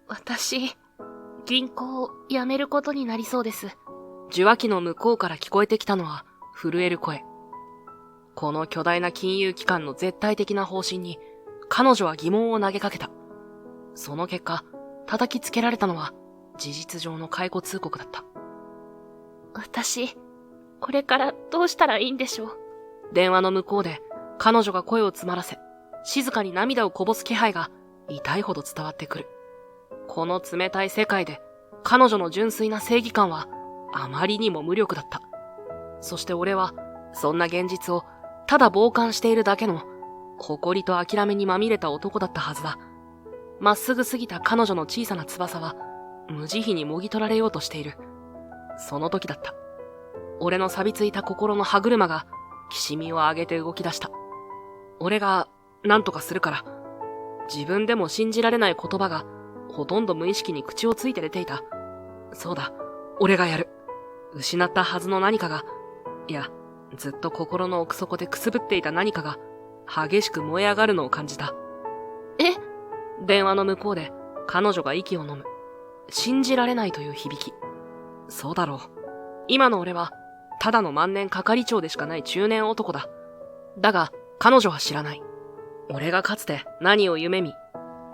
私、銀行を辞めることになりそうです。受話器の向こうから聞こえてきたのは震える声。この巨大な金融機関の絶対的な方針に彼女は疑問を投げかけた。その結果、叩きつけられたのは事実上の解雇通告だった。私、これからどうしたらいいんでしょう。電話の向こうで彼女が声を詰まらせ、静かに涙をこぼす気配が痛いほど伝わってくる。この冷たい世界で彼女の純粋な正義感はあまりにも無力だった。そして俺はそんな現実をただ傍観しているだけの誇りと諦めにまみれた男だったはずだ。まっすぐすぎた彼女の小さな翼は無慈悲にもぎ取られようとしている。その時だった。俺の錆びついた心の歯車がきしみを上げて動き出した。俺が何とかするから。自分でも信じられない言葉がほとんど無意識に口をついて出ていた。そうだ、俺がやる。失ったはずの何かが、いや、ずっと心の奥底でくすぶっていた何かが激しく燃え上がるのを感じた。え？電話の向こうで彼女が息を飲む。信じられないという響き。そうだろう。今の俺はただの万年係長でしかない中年男だ。だが彼女は知らない。俺がかつて何を夢見、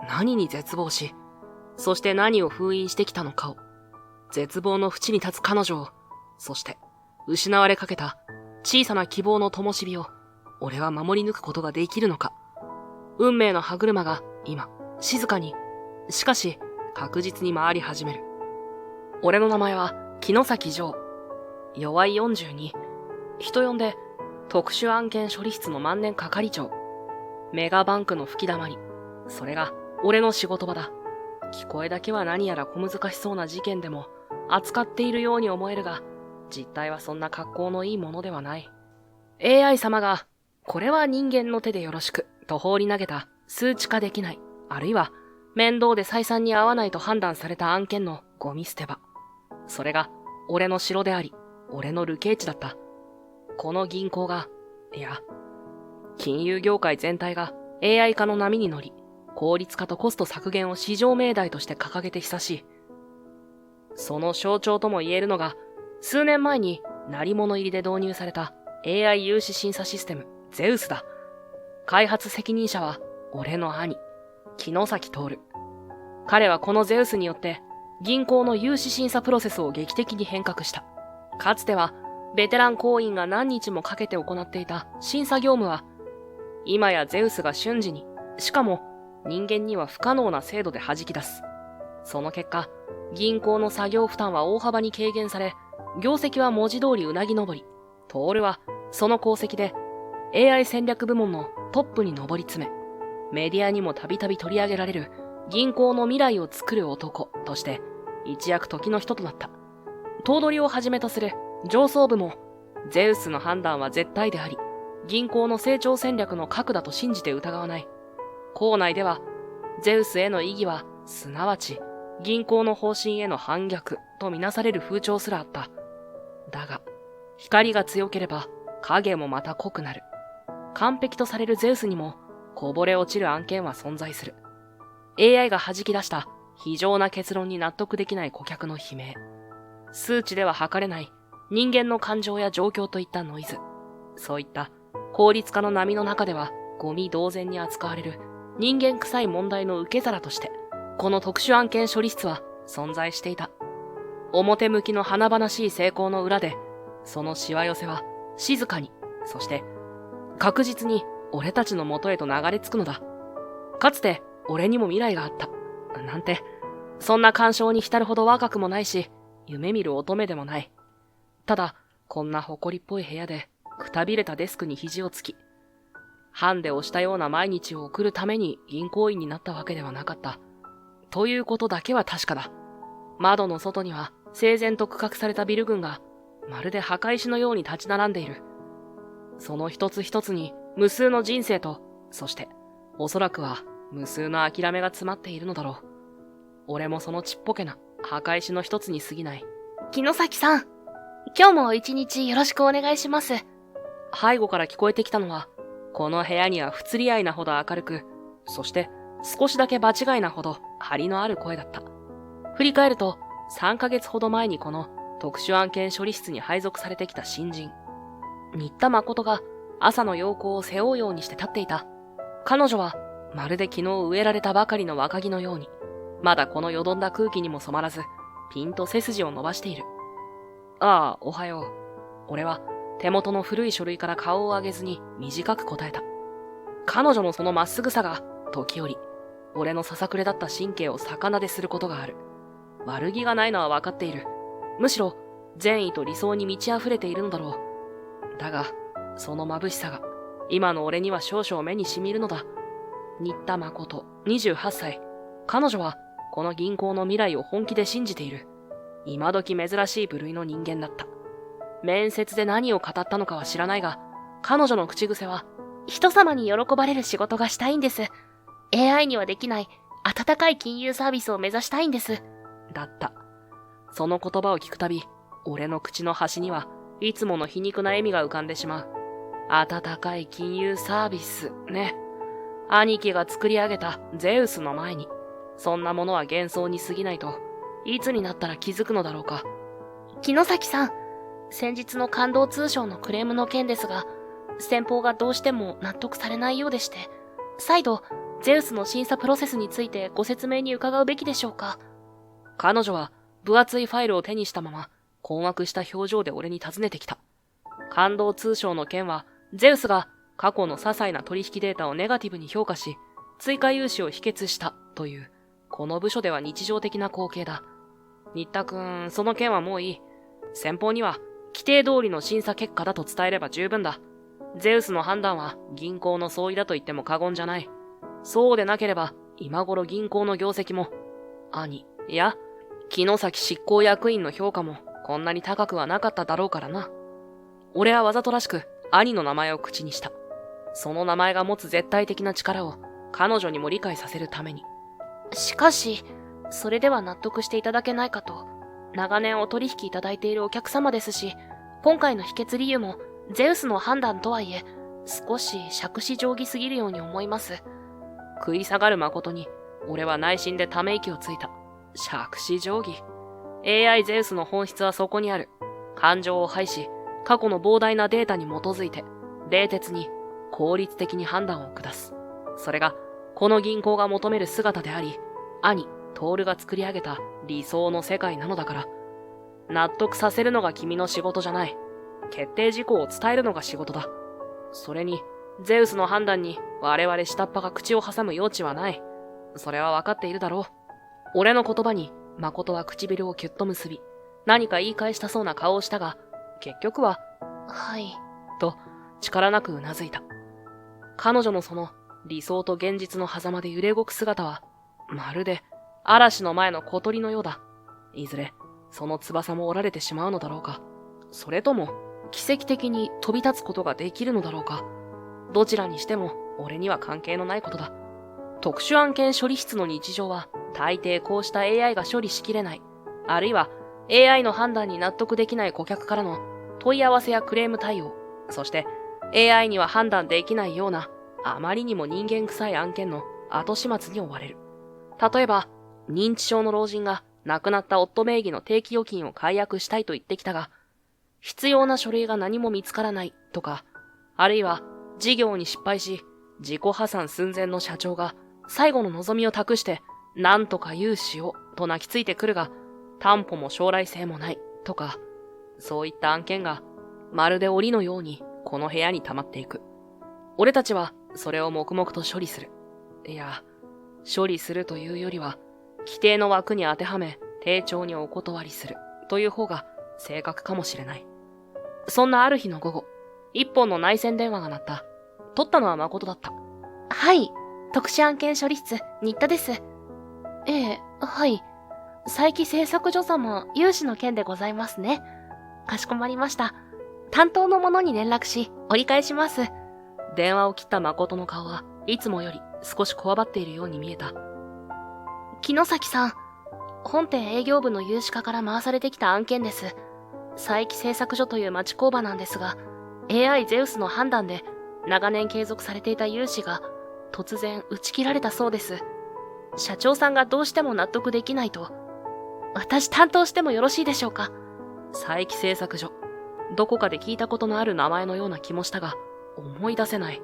何に絶望し、そして何を封印してきたのかを、絶望の淵に立つ彼女を、そして失われかけた小さな希望の灯火を俺は守り抜くことができるのか。運命の歯車が今静かに、しかし確実に回り始める。俺の名前は木之崎丈。弱い42。人呼んで特殊案件処理室の万年係長。メガバンクの吹き溜まり。それが俺の仕事場だ。聞こえだけは何やら小難しそうな事件でも扱っているように思えるが、実態はそんな格好のいいものではない。AI 様が、これは人間の手でよろしく、と放り投げた数値化できない、あるいは面倒で採算に合わないと判断された案件のゴミ捨て場。それが俺の城であり、俺の流刑地だった。この銀行が、いや、金融業界全体が AI 化の波に乗り、効率化とコスト削減を至上命題として掲げて久しい。その象徴とも言えるのが、数年前に鳴り物入りで導入された AI 融資審査システム、ゼウスだ。開発責任者は俺の兄、木之崎徹。彼はこのゼウスによって銀行の融資審査プロセスを劇的に変革した。かつてはベテラン行員が何日もかけて行っていた審査業務は、今やゼウスが瞬時に、しかも人間には不可能な精度で弾き出す。その結果、銀行の作業負担は大幅に軽減され、業績は文字通りうなぎ登り。徹はその功績で AI 戦略部門のトップに上り詰め、メディアにもたびたび取り上げられる銀行の未来を作る男として一躍時の人となった。頭取をはじめとする上層部もゼウスの判断は絶対であり、銀行の成長戦略の核だと信じて疑わない。校内ではゼウスへの異議はすなわち銀行の方針への反逆とみなされる風潮すらあった。だが光が強ければ影もまた濃くなる。完璧とされるゼウスにもこぼれ落ちる案件は存在する。 AI が弾き出した非常な結論に納得できない顧客の悲鳴、数値では測れない人間の感情や状況といったノイズ、そういった効率化の波の中ではゴミ同然に扱われる人間臭い問題の受け皿として、この特殊案件処理室は存在していた。表向きの華々しい成功の裏で、そのしわ寄せは静かに、そして確実に俺たちの元へと流れ着くのだ。かつて俺にも未来があった。なんて、そんな感傷に浸るほど若くもないし、夢見る乙女でもない。ただ、こんな埃っぽい部屋で、くたびれたデスクに肘をつき、ハンデをしたような毎日を送るために銀行員になったわけではなかった。ということだけは確かだ。窓の外には整然と区画されたビル群が、まるで墓石のように立ち並んでいる。その一つ一つに無数の人生と、そしておそらくは無数の諦めが詰まっているのだろう。俺もそのちっぽけな墓石の一つに過ぎない。木之崎さん、今日も一日よろしくお願いします。背後から聞こえてきたのは、この部屋には不釣り合いなほど明るく、そして少しだけ場違いなほど張りのある声だった。振り返ると、3ヶ月ほど前にこの特殊案件処理室に配属されてきた新人、新田誠が朝の陽光を背負うようにして立っていた。彼女はまるで昨日植えられたばかりの若木のように、まだこのよどんだ空気にも染まらず、ピンと背筋を伸ばしている。ああ、おはよう。俺は手元の古い書類から顔を上げずに短く答えた。彼女のそのまっすぐさが、時折、俺のささくれだった神経を逆なですることがある。悪気がないのは分かっている。むしろ、善意と理想に満ち溢れているのだろう。だが、その眩しさが、今の俺には少々目に染みるのだ。新田誠、28歳。彼女は、この銀行の未来を本気で信じている。今時珍しい部類の人間だった。面接で何を語ったのかは知らないが、彼女の口癖は、人様に喜ばれる仕事がしたいんです。AI にはできない温かい金融サービスを目指したいんです。だった。その言葉を聞くたび、俺の口の端にはいつもの皮肉な笑みが浮かんでしまう。温かい金融サービスね。兄貴が作り上げたゼウスの前に、そんなものは幻想に過ぎないと、いつになったら気づくのだろうか。木之崎さん、先日の感動通商のクレームの件ですが、先方がどうしても納得されないようでして、再度、ゼウスの審査プロセスについてご説明に伺うべきでしょうか。彼女は分厚いファイルを手にしたまま、困惑した表情で俺に尋ねてきた。感動通商の件は、ゼウスが過去の些細な取引データをネガティブに評価し、追加融資を否決したという、この部署では日常的な光景だ。新田くん、その件はもういい。先方には、規定通りの審査結果だと伝えれば十分だ。ゼウスの判断は銀行の総意だと言っても過言じゃない。そうでなければ、今頃銀行の業績も、いや、木之崎執行役員の評価もこんなに高くはなかっただろうからな。俺はわざとらしく兄の名前を口にした。その名前が持つ絶対的な力を彼女にも理解させるために。しかし、それでは納得していただけないかと。長年お取引いただいているお客様ですし、今回の否決理由もゼウスの判断とはいえ、少し杓子定規すぎるように思います。食い下がる誠に、俺は内心でため息をついた。杓子定規。AI ゼウスの本質はそこにある。感情を排し、過去の膨大なデータに基づいて、冷徹に、効率的に判断を下す。それが、この銀行が求める姿であり、兄、徹が作り上げた理想の世界なのだから。納得させるのが君の仕事じゃない。決定事項を伝えるのが仕事だ。それに、ゼウスの判断に我々下っ端が口を挟む余地はない。それは分かっているだろう。俺の言葉に誠は唇をキュッと結び、何か言い返したそうな顔をしたが、結局は、はい、と力なくうなずいた。彼女のその理想と現実の狭間で揺れ動く姿は、まるで嵐の前の小鳥のようだ。いずれ、その翼も折られてしまうのだろうか。それとも、奇跡的に飛び立つことができるのだろうか。どちらにしても、俺には関係のないことだ。特殊案件処理室の日常は、大抵こうした AI が処理しきれない。あるいは、AI の判断に納得できない顧客からの問い合わせやクレーム対応、そして AI には判断できないような、あまりにも人間臭い案件の後始末に追われる。例えば、認知症の老人が亡くなった夫名義の定期預金を解約したいと言ってきたが、必要な書類が何も見つからないとか、あるいは事業に失敗し、自己破産寸前の社長が最後の望みを託して、なんとか融資をと泣きついてくるが、担保も将来性もないとか、そういった案件がまるで檻のようにこの部屋に溜まっていく。俺たちはそれを黙々と処理する。いや、処理するというよりは、規定の枠に当てはめ、丁重にお断りするという方が正確かもしれない。そんなある日の午後、一本の内線電話が鳴った。取ったのは誠だった。はい、特殊案件処理室、新田です。ええ、はい。佐伯製作所様、融資の件でございますね。かしこまりました。担当の者に連絡し、折り返します。電話を切った誠の顔はいつもより少しこわばっているように見えた。木之崎さん、本店営業部の融資課から回されてきた案件です。佐伯製作所という町工場なんですが、AI ゼウスの判断で長年継続されていた融資が突然打ち切られたそうです。社長さんがどうしても納得できないと。私担当してもよろしいでしょうか？佐伯製作所。どこかで聞いたことのある名前のような気もしたが、思い出せない。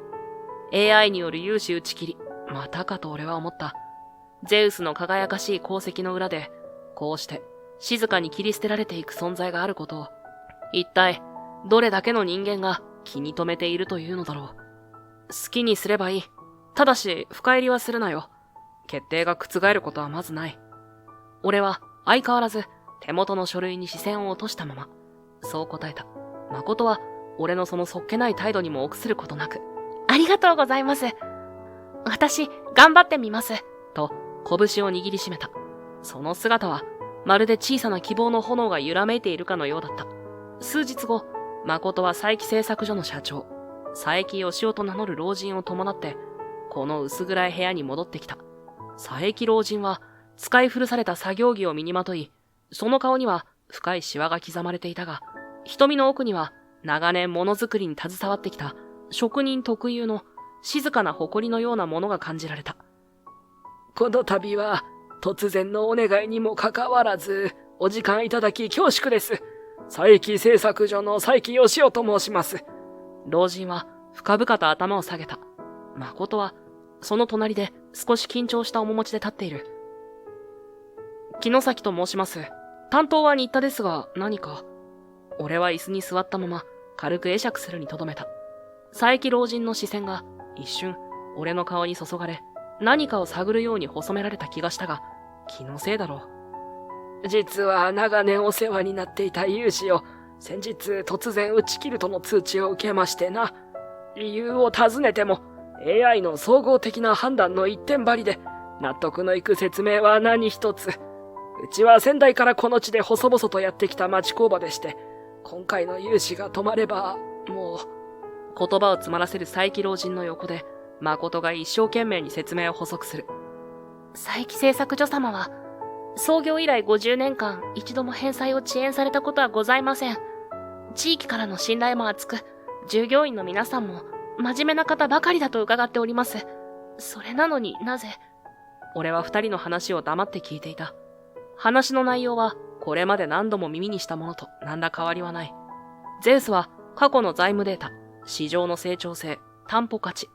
AI による融資打ち切り、またかと俺は思った。ゼウスの輝かしい功績の裏で、こうして静かに切り捨てられていく存在があることを、一体どれだけの人間が気に留めているというのだろう。好きにすればいい。ただし深入りはするなよ。決定が覆ることはまずない。俺は相変わらず手元の書類に視線を落としたまま、そう答えた。誠は俺のそのそっけない態度にも臆することなく、ありがとうございます。私、頑張ってみます。と拳を握りしめた。その姿はまるで小さな希望の炎が揺らめいているかのようだった。数日後、誠は佐伯製作所の社長、佐伯義雄と名乗る老人を伴って、この薄暗い部屋に戻ってきた。佐伯老人は使い古された作業着を身にまとい、その顔には深いシワが刻まれていたが、瞳の奥には長年ものづくりに携わってきた職人特有の静かな誇りのようなものが感じられた。この度は突然のお願いにもかかわらずお時間いただき恐縮です。佐伯製作所の佐伯義雄と申します。老人は深々と頭を下げた。誠はその隣で少し緊張した面持ちで立っている。木之崎と申します。担当は新田ですが何か。俺は椅子に座ったまま軽く会釈するにとどめた。佐伯老人の視線が一瞬俺の顔に注がれ、何かを探るように細められた気がしたが、気のせいだろう。実は長年お世話になっていた融資を先日突然打ち切るとの通知を受けましてな。理由を尋ねても AI の総合的な判断の一点張りで納得のいく説明は何一つ。うちは先代からこの地で細々とやってきた町工場でして、今回の融資が止まればもう。言葉を詰まらせる佐伯老人の横で誠が一生懸命に説明を補足する。佐伯製作所様は創業以来50年間一度も返済を遅延されたことはございません。地域からの信頼も厚く、従業員の皆さんも真面目な方ばかりだと伺っております。それなのになぜ。俺は二人の話を黙って聞いていた。話の内容はこれまで何度も耳にしたものと何ら変わりはない。ゼウスは過去の財務データ、市場の成長性、担保価値、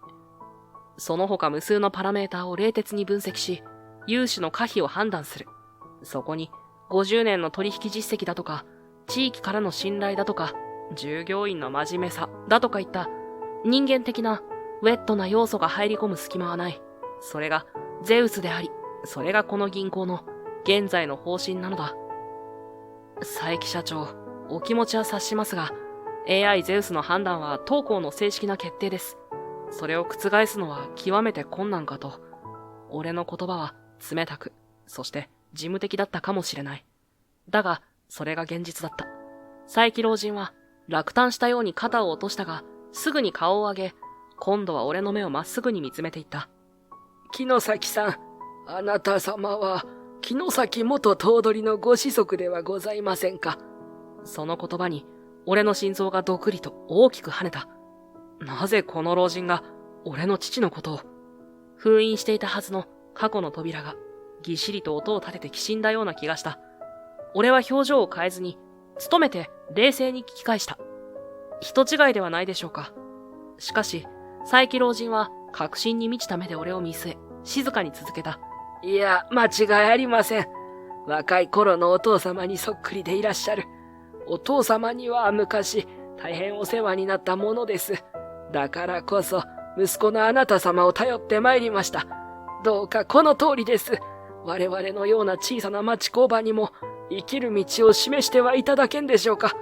その他無数のパラメーターを冷徹に分析し、融資の可否を判断する。そこに50年の取引実績だとか、地域からの信頼だとか、従業員の真面目さだとかいった人間的なウェットな要素が入り込む隙間はない。それがゼウスであり、それがこの銀行の現在の方針なのだ。佐伯社長、お気持ちは察しますが、AI ゼウスの判断は当行の正式な決定です。それを覆すのは極めて困難かと。俺の言葉は冷たく、そして事務的だったかもしれない。だが、それが現実だった。佐伯老人は落胆したように肩を落としたが、すぐに顔を上げ、今度は俺の目をまっすぐに見つめていった。木之崎さん、あなた様は木之崎元頭取のご子息ではございませんか。その言葉に俺の心臓がどくりと大きく跳ねた。なぜこの老人が俺の父のことを。封印していたはずの過去の扉がぎっしりと音を立ててきしんだような気がした。俺は表情を変えずに努めて冷静に聞き返した。人違いではないでしょうか。しかし佐伯老人は確信に満ちた目で俺を見据え、静かに続けた。いや、間違いありません。若い頃のお父様にそっくりでいらっしゃる。お父様には昔大変お世話になったものです。だからこそ息子のあなた様を頼ってまいりました。どうかこの通りです。我々のような小さな町工場にも生きる道を示してはいただけんでしょうか。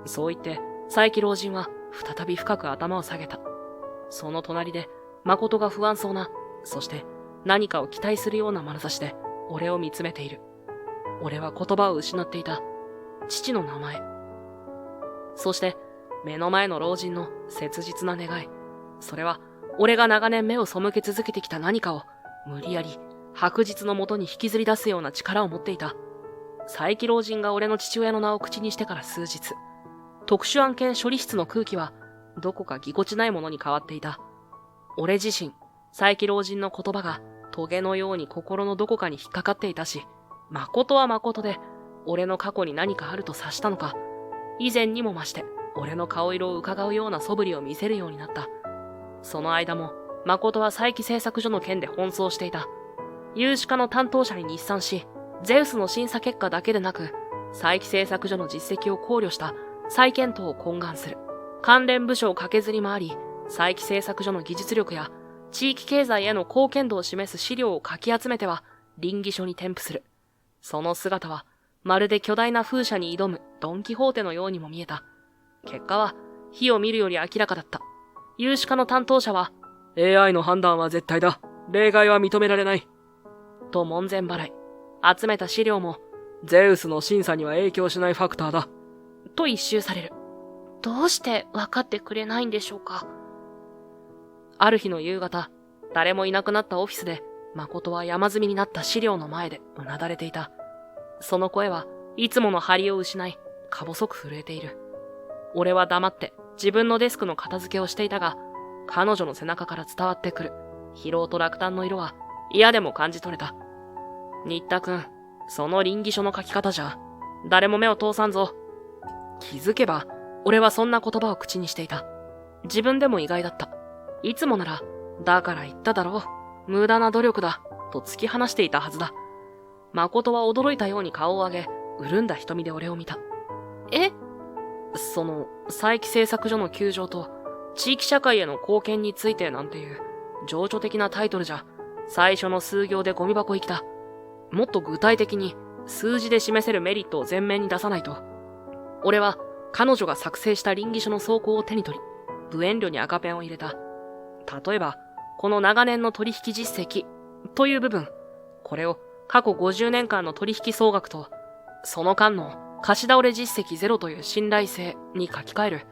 そう言って佐伯老人は再び深く頭を下げた。その隣で誠が不安そうな、そして何かを期待するような眼差しで俺を見つめている。俺は言葉を失っていた。父の名前。そして目の前の老人の切実な願い。それは俺が長年目を背け続けてきた何かを無理やり白日のもとに引きずり出すような力を持っていた。佐伯老人が俺の父親の名を口にしてから数日、特殊案件処理室の空気はどこかぎこちないものに変わっていた。俺自身、佐伯老人の言葉がトゲのように心のどこかに引っかかっていたし、誠は誠で、俺の過去に何かあると察したのか、以前にも増して、俺の顔色を伺うような素振りを見せるようになった。その間も、誠は佐伯製作所の件で奔走していた。有志家の担当者に日産し、ゼウスの審査結果だけでなく、佐伯製作所の実績を考慮した再検討を懇願する。関連部署を駆けずり回り、佐伯製作所の技術力や地域経済への貢献度を示す資料をかき集めては稟議書に添付する。その姿はまるで巨大な風車に挑むドン・キホーテのようにも見えた。結果は火を見るより明らかだった。有志家の担当者は AI の判断は絶対だ。例外は認められない。と門前払い。集めた資料もゼウスの審査には影響しないファクターだ。と一蹴される。どうして分かってくれないんでしょうか。ある日の夕方、誰もいなくなったオフィスで、誠は山積みになった資料の前でうなだれていた。その声はいつもの張りを失い、か細く震えている。俺は黙って自分のデスクの片付けをしていたが、彼女の背中から伝わってくる疲労と落胆の色は嫌でも感じ取れた。新田くん、その稟議書の書き方じゃ、誰も目を通さんぞ。気づけば、俺はそんな言葉を口にしていた。自分でも意外だった。いつもなら、だから言っただろう、無駄な努力だ、と突き放していたはずだ。誠は驚いたように顔を上げ、潤んだ瞳で俺を見た。え？佐伯製作所の窮状と、地域社会への貢献についてなんていう、情緒的なタイトルじゃ、最初の数行でゴミ箱行きだ。もっと具体的に、数字で示せるメリットを前面に出さないと。俺は、彼女が作成した稟議書の草稿を手に取り、無遠慮に赤ペンを入れた。例えば、この長年の取引実績という部分、これを過去50年間の取引総額と、その間の貸し倒れ実績ゼロという信頼性に書き換える。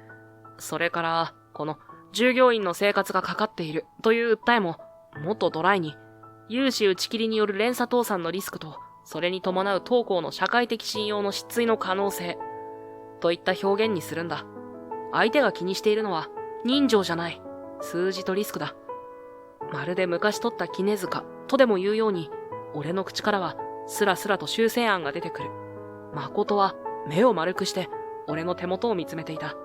それから、この従業員の生活がかかっているという訴えも、もっとドライに、融資打ち切りによる連鎖倒産のリスクと、それに伴う当行の社会的信用の失墜の可能性、といった表現にするんだ。相手が気にしているのは、人情じゃない。数字とリスクだ。まるで昔取った絹塚とでも言うように、俺の口からはスラスラと修正案が出てくる。誠は目を丸くして俺の手元を見つめていた。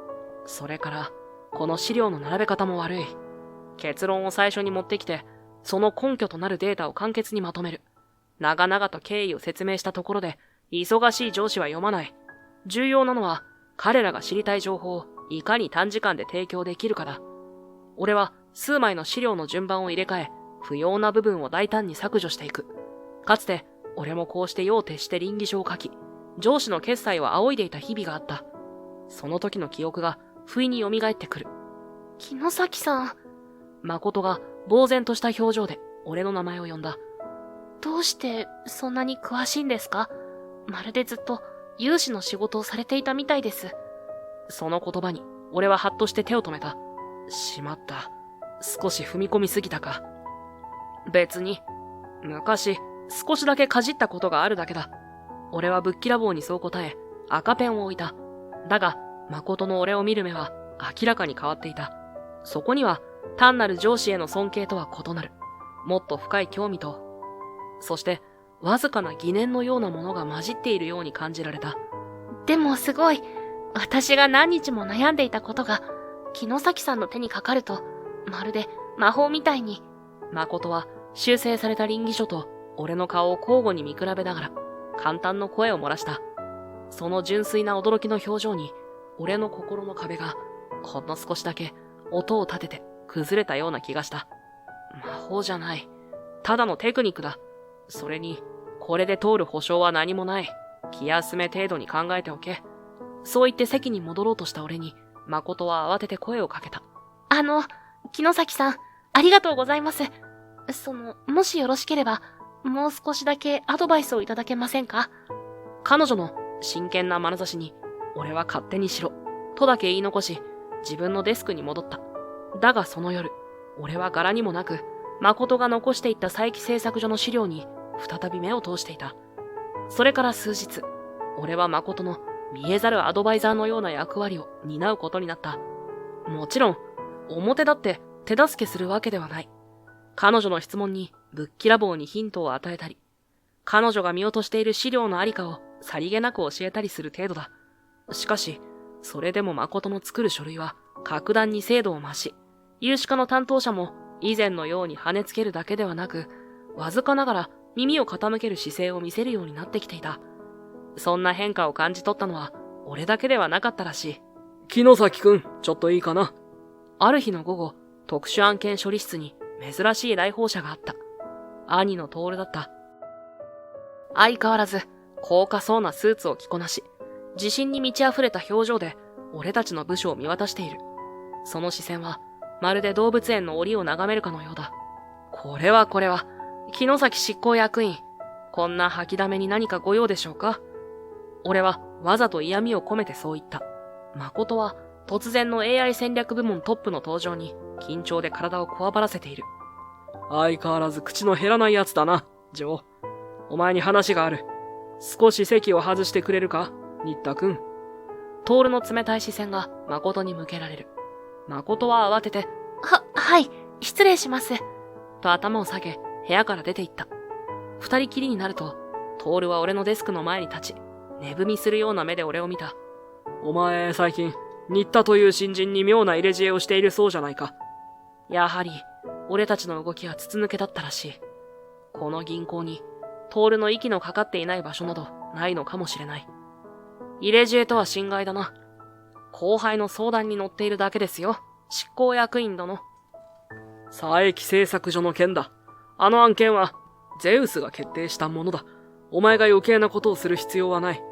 それから、この資料の並べ方も悪い。結論を最初に持ってきて、その根拠となるデータを簡潔にまとめる。長々と経緯を説明したところで、忙しい上司は読まない。重要なのは、彼らが知りたい情報をいかに短時間で提供できるかだ。俺は数枚の資料の順番を入れ替え、不要な部分を大胆に削除していく。かつて、俺もこうして夜を徹して稟議書を書き、上司の決裁を仰いでいた日々があった。その時の記憶が不意に蘇ってくる。城崎さん。誠が呆然とした表情で俺の名前を呼んだ。どうしてそんなに詳しいんですか？まるでずっと融資の仕事をされていたみたいです。その言葉に俺はハッとして手を止めた。しまった。少し踏み込みすぎたか。別に、昔少しだけかじったことがあるだけだ。俺はぶっきらぼうにそう答え、赤ペンを置いた。だが、誠の俺を見る目は明らかに変わっていた。そこには単なる上司への尊敬とは異なる、もっと深い興味と、そしてわずかな疑念のようなものが混じっているように感じられた。でもすごい。私が何日も悩んでいたことが、城崎さんの手にかかると、まるで魔法みたいに。誠は修正された稟議書と俺の顔を交互に見比べながら、簡単の声を漏らした。その純粋な驚きの表情に、俺の心の壁が、ほんの少しだけ音を立てて崩れたような気がした。魔法じゃない。ただのテクニックだ。それに、これで通る保証は何もない。気休め程度に考えておけ。そう言って席に戻ろうとした俺に、誠は慌てて声をかけた。城崎さん、ありがとうございます。もしよろしければ、もう少しだけアドバイスをいただけませんか？彼女の真剣な眼差しに、俺は勝手にしろ、とだけ言い残し、自分のデスクに戻った。だがその夜、俺は柄にもなく、誠が残していった佐伯製作所の資料に、再び目を通していた。それから数日、俺は誠の見えざるアドバイザーのような役割を担うことになった。もちろん、表だって手助けするわけではない。彼女の質問にぶっきらぼうにヒントを与えたり、彼女が見落としている資料のありかをさりげなく教えたりする程度だ。しかし、それでも誠の作る書類は格段に精度を増し、有志課の担当者も以前のように跳ねつけるだけではなく、わずかながら耳を傾ける姿勢を見せるようになってきていた。そんな変化を感じ取ったのは俺だけではなかったらしい。木之崎くん、ちょっといいかな。ある日の午後、特殊案件処理室に珍しい来訪者があった。兄の徹だった。相変わらず高価そうなスーツを着こなし、自信に満ち溢れた表情で俺たちの部署を見渡している。その視線はまるで動物園の檻を眺めるかのようだ。これは、木之崎執行役員。こんな吐きだめに何かご用でしょうか？俺はわざと嫌味を込めてそう言った。誠は突然の AI 戦略部門トップの登場に緊張で体をこわばらせている。相変わらず口の減らないやつだな、ジョー。お前に話がある。少し席を外してくれるか、新田くん。徹の冷たい視線が誠に向けられる。誠は慌てて、はい、失礼します。と頭を下げ、部屋から出て行った。二人きりになると、徹は俺のデスクの前に立ち、寝踏みするような目で俺を見た。お前、最近、新田という新人に妙な入れ知恵をしているそうじゃないか。やはり、俺たちの動きは筒抜けだったらしい。この銀行に、徹の息のかかっていない場所などないのかもしれない。入れ知恵とは心外だな。後輩の相談に乗っているだけですよ、執行役員殿。佐伯製作所の件だ。あの案件は、ゼウスが決定したものだ。お前が余計なことをする必要はない。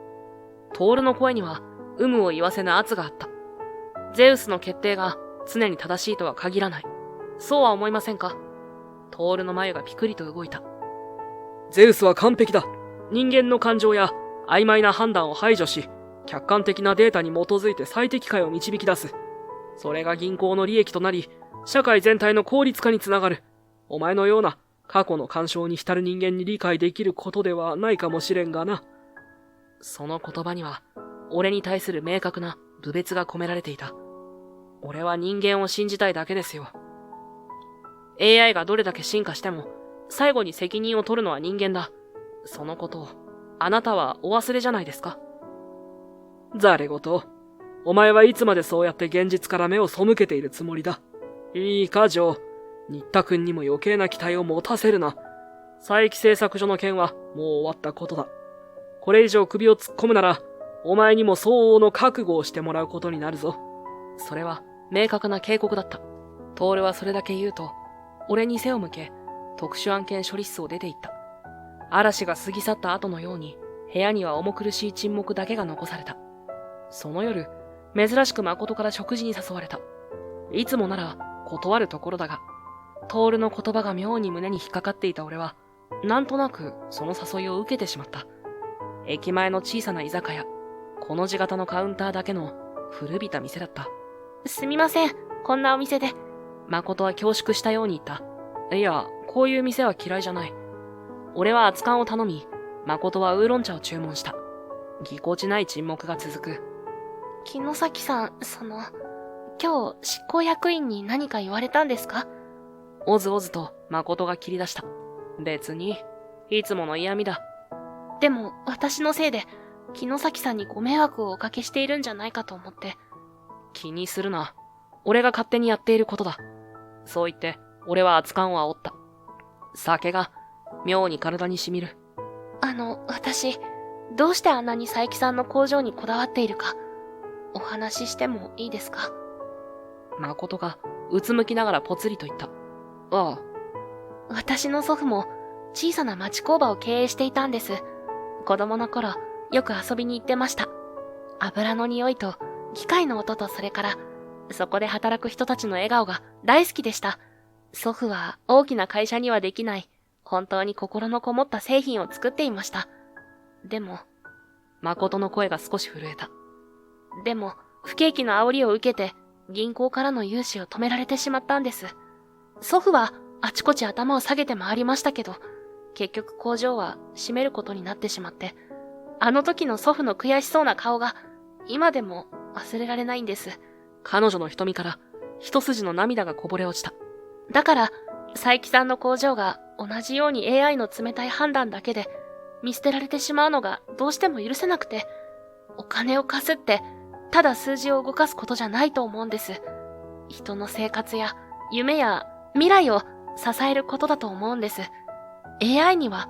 徹の声には、有無を言わせぬ圧があった。ゼウスの決定が常に正しいとは限らない。そうは思いませんか？徹の眉がピクリと動いた。ゼウスは完璧だ。人間の感情や曖昧な判断を排除し、客観的なデータに基づいて最適解を導き出す。それが銀行の利益となり、社会全体の効率化につながる。お前のような過去の干渉に浸る人間に理解できることではないかもしれんがな。その言葉には、俺に対する明確な侮蔑が込められていた。俺は人間を信じたいだけですよ。AI がどれだけ進化しても、最後に責任を取るのは人間だ。そのことを、あなたはお忘れじゃないですか？ざれ言。お前はいつまでそうやって現実から目を背けているつもりだ。いいか、ジョー。新田君にも余計な期待を持たせるな。佐伯製作所の件はもう終わったことだ。これ以上首を突っ込むなら、お前にも相応の覚悟をしてもらうことになるぞ。それは明確な警告だった。徹はそれだけ言うと、俺に背を向け、特殊案件処理室を出て行った。嵐が過ぎ去った後のように、部屋には重苦しい沈黙だけが残された。その夜、珍しく誠から食事に誘われた。いつもなら断るところだが、徹の言葉が妙に胸に引っかかっていた俺は、なんとなくその誘いを受けてしまった。駅前の小さな居酒屋、この字型のカウンターだけの古びた店だった。すみません、こんなお店で。誠は恐縮したように言った。いや、こういう店は嫌いじゃない。俺は熱燗を頼み、誠はウーロン茶を注文した。ぎこちない沈黙が続く。木之崎さん、今日執行役員に何か言われたんですか？おずおずと誠が切り出した。別に、いつもの嫌味だ。でも、私のせいで、木之崎さんにご迷惑をおかけしているんじゃないかと思って。気にするな。俺が勝手にやっていることだ。そう言って、俺は熱燗を煽った。酒が、妙に体に染みる。私、どうしてあんなに佐伯さんの工場にこだわっているか、お話ししてもいいですか？誠が、うつむきながらぽつりと言った。ああ。私の祖父も、小さな町工場を経営していたんです。子供の頃、よく遊びに行ってました。油の匂いと、機械の音とそれから、そこで働く人たちの笑顔が大好きでした。祖父は大きな会社にはできない、本当に心のこもった製品を作っていました。でも、誠の声が少し震えた。でも、不景気の煽りを受けて、銀行からの融資を止められてしまったんです。祖父はあちこち頭を下げて回りましたけど、結局工場は閉めることになってしまって、あの時の祖父の悔しそうな顔が、今でも忘れられないんです。彼女の瞳から一筋の涙がこぼれ落ちた。だから、佐伯さんの工場が同じように AI の冷たい判断だけで見捨てられてしまうのがどうしても許せなくて、お金を貸すってただ数字を動かすことじゃないと思うんです。人の生活や夢や未来を支えることだと思うんです。AI には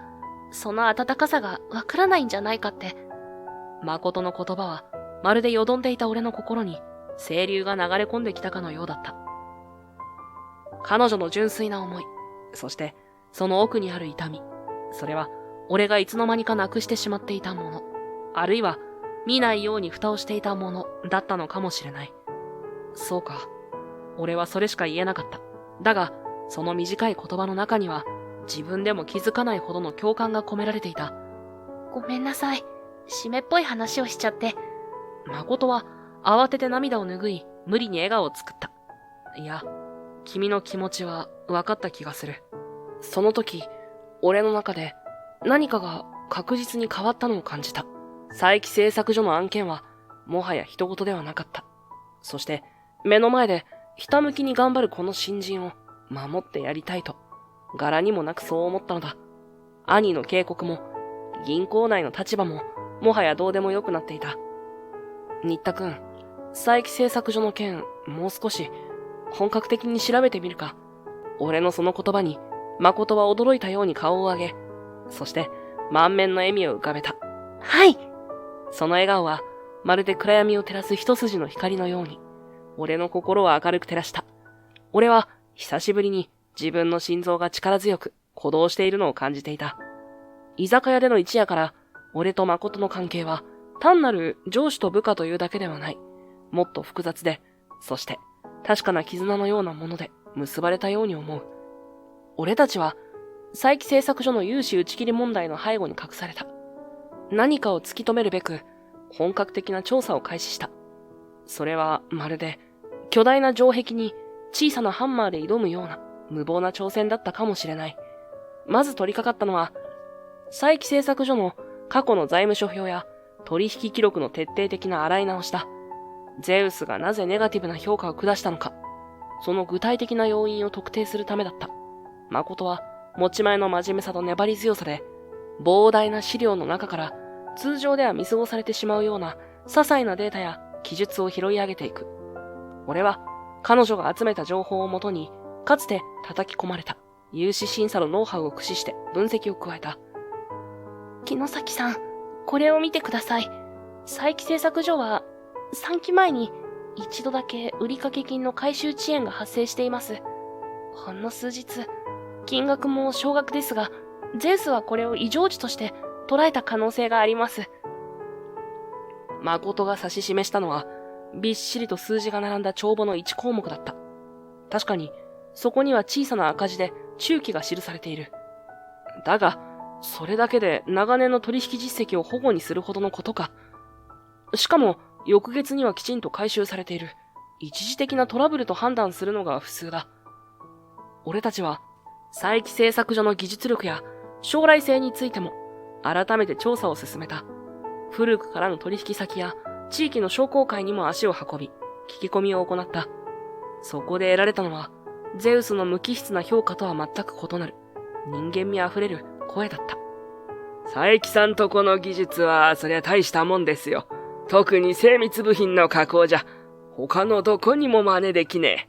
その温かさがわからないんじゃないかって。誠の言葉はまるでよどんでいた俺の心に清流が流れ込んできたかのようだった。彼女の純粋な思い、そしてその奥にある痛み、それは俺がいつの間にかなくしてしまっていたもの、あるいは見ないように蓋をしていたものだったのかもしれない。そうか。俺はそれしか言えなかった。だが、その短い言葉の中には自分でも気づかないほどの共感が込められていた。ごめんなさい。締めっぽい話をしちゃって。誠は慌てて涙を拭い、無理に笑顔を作った。いや、君の気持ちは分かった気がする。その時、俺の中で何かが確実に変わったのを感じた。佐伯製作所の案件はもはや人事ではなかった。そして目の前でひたむきに頑張るこの新人を守ってやりたいと、柄にもなくそう思ったのだ。兄の警告も銀行内の立場ももはやどうでもよくなっていた。新田くん、佐伯製作所の件、もう少し本格的に調べてみるか。俺のその言葉に誠は驚いたように顔を上げ、そして満面の笑みを浮かべた。はい。その笑顔はまるで暗闇を照らす一筋の光のように、俺の心を明るく照らした。俺は久しぶりに自分の心臓が力強く鼓動しているのを感じていた。居酒屋での一夜から俺と誠の関係は単なる上司と部下というだけではない。もっと複雑で、そして確かな絆のようなもので結ばれたように思う。俺たちは佐伯製作所の融資打ち切り問題の背後に隠された。何かを突き止めるべく本格的な調査を開始した。それはまるで巨大な城壁に小さなハンマーで挑むような無謀な挑戦だったかもしれない。まず取り掛かったのは、佐伯製作所の過去の財務諸表や取引記録の徹底的な洗い直しだ。ゼウスがなぜネガティブな評価を下したのか、その具体的な要因を特定するためだった。誠は持ち前の真面目さと粘り強さで、膨大な資料の中から通常では見過ごされてしまうような些細なデータや記述を拾い上げていく。俺は彼女が集めた情報をもとに、かつて叩き込まれた融資審査のノウハウを駆使して分析を加えた。木崎さん、これを見てください。佐伯製作所は3期前に一度だけ売掛金の回収遅延が発生しています。ほんの数日、金額も少額ですが、ゼウスはこれを異常値として捉えた可能性があります。誠が指し示したのは、びっしりと数字が並んだ帳簿の1項目だった。確かに、そこには小さな赤字で中期が記されている。だが、それだけで長年の取引実績を保護にするほどのことか。しかも、翌月にはきちんと回収されている。一時的なトラブルと判断するのが普通だ。俺たちは、佐伯製作所の技術力や将来性についても、改めて調査を進めた。古くからの取引先や地域の商工会にも足を運び、聞き込みを行った。そこで得られたのは、ゼウスの無機質な評価とは全く異なる、人間味あふれる声だった。佐伯さんとこの技術は、そりゃ大したもんですよ。特に精密部品の加工じゃ、他のどこにも真似できねえ。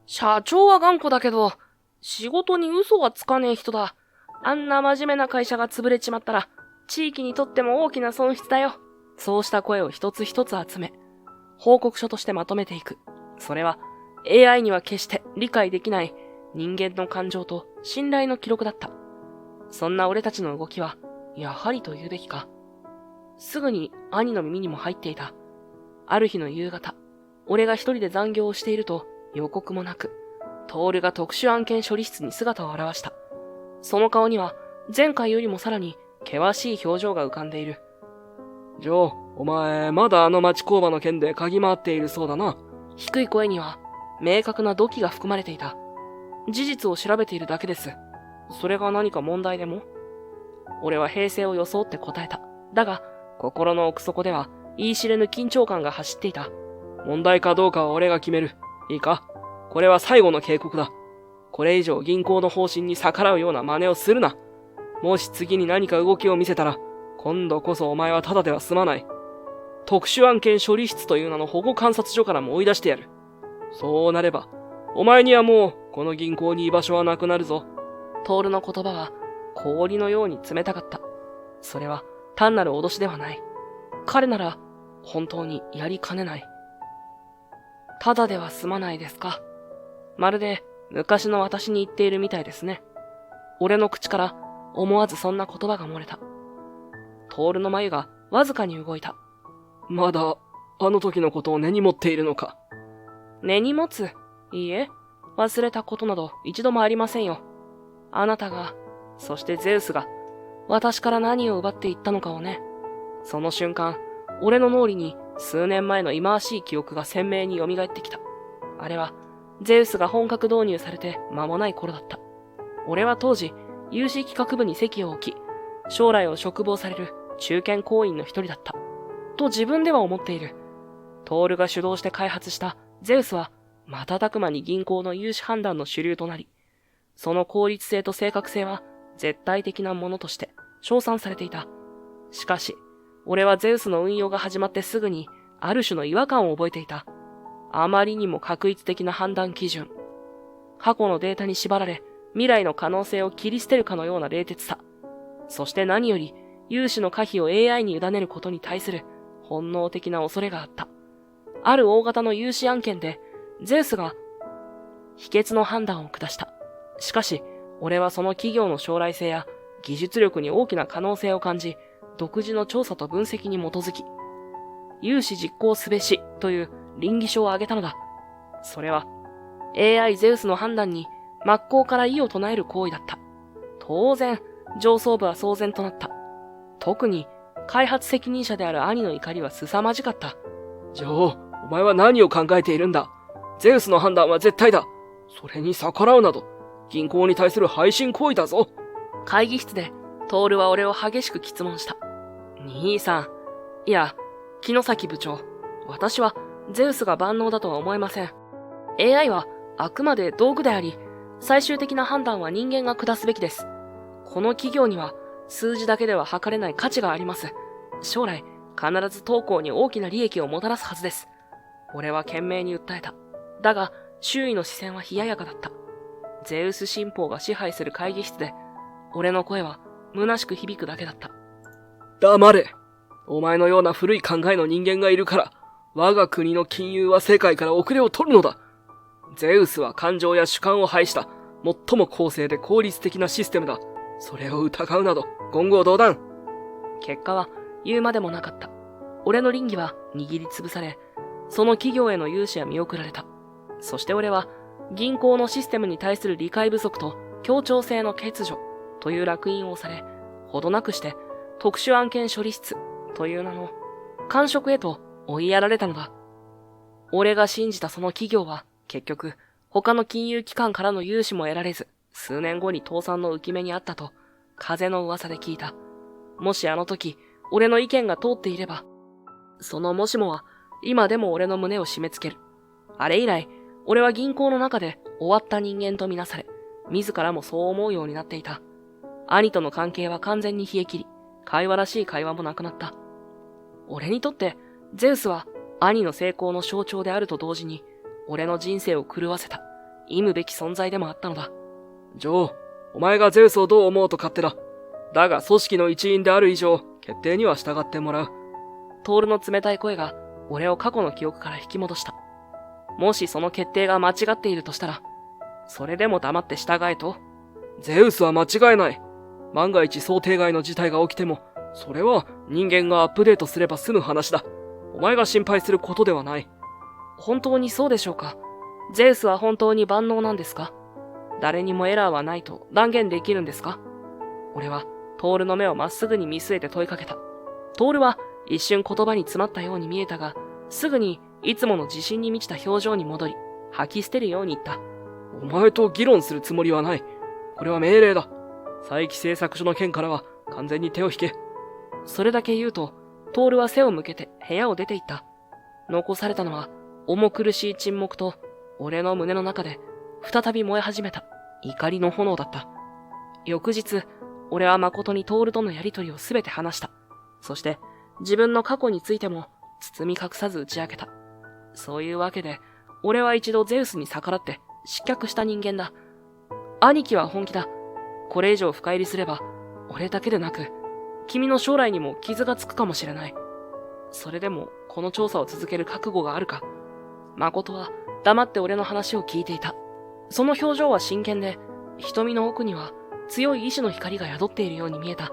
社長は頑固だけど、仕事に嘘はつかねえ人だ。あんな真面目な会社が潰れちまったら、地域にとっても大きな損失だよ。そうした声を一つ一つ集め、報告書としてまとめていく。それは、AI には決して理解できない人間の感情と信頼の記録だった。そんな俺たちの動きは、やはりと言うべきか。すぐに兄の耳にも入っていた。ある日の夕方、俺が一人で残業をしていると予告もなく、徹が特殊案件処理室に姿を現した。その顔には前回よりもさらに険しい表情が浮かんでいる。ジョー、お前、まだあの町工場の件で嗅ぎ回っているそうだな。低い声には明確な怒気が含まれていた。事実を調べているだけです。それが何か問題でも？俺は平静を装って答えた。だが、心の奥底では言い知れぬ緊張感が走っていた。問題かどうかは俺が決める。いいか？これは最後の警告だ。これ以上銀行の方針に逆らうような真似をするな。もし次に何か動きを見せたら、今度こそお前はただでは済まない。特殊案件処理室という名の保護観察所からも追い出してやる。そうなれば、お前にはもう、この銀行に居場所はなくなるぞ。トールの言葉は氷のように冷たかった。それは単なる脅しではない。彼なら本当にやりかねない。ただでは済まないですか。まるで昔の私に言っているみたいですね。俺の口から思わずそんな言葉が漏れた。トールの眉がわずかに動いた。まだ、あの時のことを根に持っているのか。根に持つ？いいえ、忘れたことなど一度もありませんよ。あなたが、そしてゼウスが、私から何を奪っていったのかをね。その瞬間、俺の脳裏に数年前の忌まわしい記憶が鮮明に蘇ってきた。あれは、ゼウスが本格導入されて間もない頃だった。俺は当時、有志企画部に席を置き、将来を嘱望される中堅行員の一人だった。と自分では思っている。トールが主導して開発したゼウスは、瞬く間に銀行の融資判断の主流となり、その効率性と正確性は絶対的なものとして称賛されていた。しかし、俺はゼウスの運用が始まってすぐにある種の違和感を覚えていた。あまりにも画一的な判断基準。過去のデータに縛られ、未来の可能性を切り捨てるかのような冷徹さ。そして何より、融資の可否を AI に委ねることに対する本能的な恐れがあった。ある大型の融資案件で、ゼウスが秘訣の判断を下した。しかし、俺はその企業の将来性や技術力に大きな可能性を感じ、独自の調査と分析に基づき、融資実行すべしという倫理書を挙げたのだ。それは、AI ゼウスの判断に真っ向から異を唱える行為だった。当然、上層部は騒然となった。特に、開発責任者である兄の怒りは凄まじかった。ジョー、お前は何を考えているんだ。ゼウスの判断は絶対だ。それに逆らうなど、銀行に対する背信行為だぞ。会議室で、トールは俺を激しく詰問した。兄さん、いや、木之崎部長、私はゼウスが万能だとは思えません。AI はあくまで道具であり、最終的な判断は人間が下すべきです。この企業には数字だけでは測れない価値があります。将来、必ず当行に大きな利益をもたらすはずです。俺は懸命に訴えた。だが、周囲の視線は冷ややかだった。ゼウス新法が支配する会議室で、俺の声は虚しく響くだけだった。黙れ。お前のような古い考えの人間がいるから、我が国の金融は世界から遅れを取るのだ。ゼウスは感情や主観を排した、最も公正で効率的なシステムだ。それを疑うなど、言語道断。結果は言うまでもなかった。俺の倫理は握りつぶされ、その企業への融資は見送られた。そして俺は、銀行のシステムに対する理解不足と協調性の欠如という烙印を押され、ほどなくして特殊案件処理室という名の官職へと追いやられたのだ。俺が信じたその企業は結局他の金融機関からの融資も得られず、数年後に倒産の浮き目にあったと風の噂で聞いた。もしあの時俺の意見が通っていれば、そのもしもは今でも俺の胸を締め付ける。あれ以来、俺は銀行の中で終わった人間とみなされ、自らもそう思うようになっていた。兄との関係は完全に冷え切り、会話らしい会話もなくなった。俺にとって、ゼウスは兄の成功の象徴であると同時に、俺の人生を狂わせた、忌むべき存在でもあったのだ。ジョー、お前がゼウスをどう思うと勝手だ。だが組織の一員である以上、決定には従ってもらう。トールの冷たい声が、俺を過去の記憶から引き戻した。もしその決定が間違っているとしたら、それでも黙って従えと。ゼウスは間違いない。万が一想定外の事態が起きても、それは人間がアップデートすれば済む話だ。お前が心配することではない。本当にそうでしょうか。ゼウスは本当に万能なんですか？誰にもエラーはないと断言できるんですか？俺はトールの目をまっすぐに見据えて問いかけた。トールは一瞬言葉に詰まったように見えたが、すぐにいつもの自信に満ちた表情に戻り、吐き捨てるように言った。お前と議論するつもりはない。これは命令だ。佐伯製作所の件からは完全に手を引け。それだけ言うと、トールは背を向けて部屋を出て行った。残されたのは重苦しい沈黙と、俺の胸の中で再び燃え始めた怒りの炎だった。翌日、俺は誠にトールとのやりとりをすべて話した。そして、自分の過去についても、包み隠さず打ち明けた。そういうわけで、俺は一度ゼウスに逆らって失脚した人間だ。兄貴は本気だ。これ以上深入りすれば、俺だけでなく、君の将来にも傷がつくかもしれない。それでも、この調査を続ける覚悟があるか。誠は黙って俺の話を聞いていた。その表情は真剣で、瞳の奥には強い意志の光が宿っているように見えた。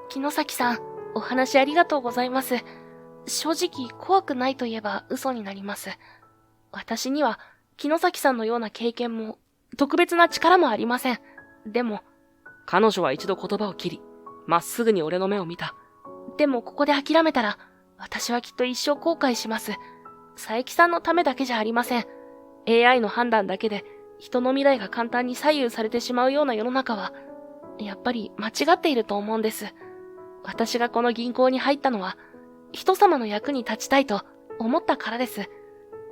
木崎さん、お話ありがとうございます。正直怖くないと言えば嘘になります。私には木崎さんのような経験も特別な力もありません。でも、彼女は一度言葉を切り、まっすぐに俺の目を見た。でもここで諦めたら、私はきっと一生後悔します。佐伯さんのためだけじゃありません。AI の判断だけで人の未来が簡単に左右されてしまうような世の中は、やっぱり間違っていると思うんです。私がこの銀行に入ったのは、人様の役に立ちたいと思ったからです。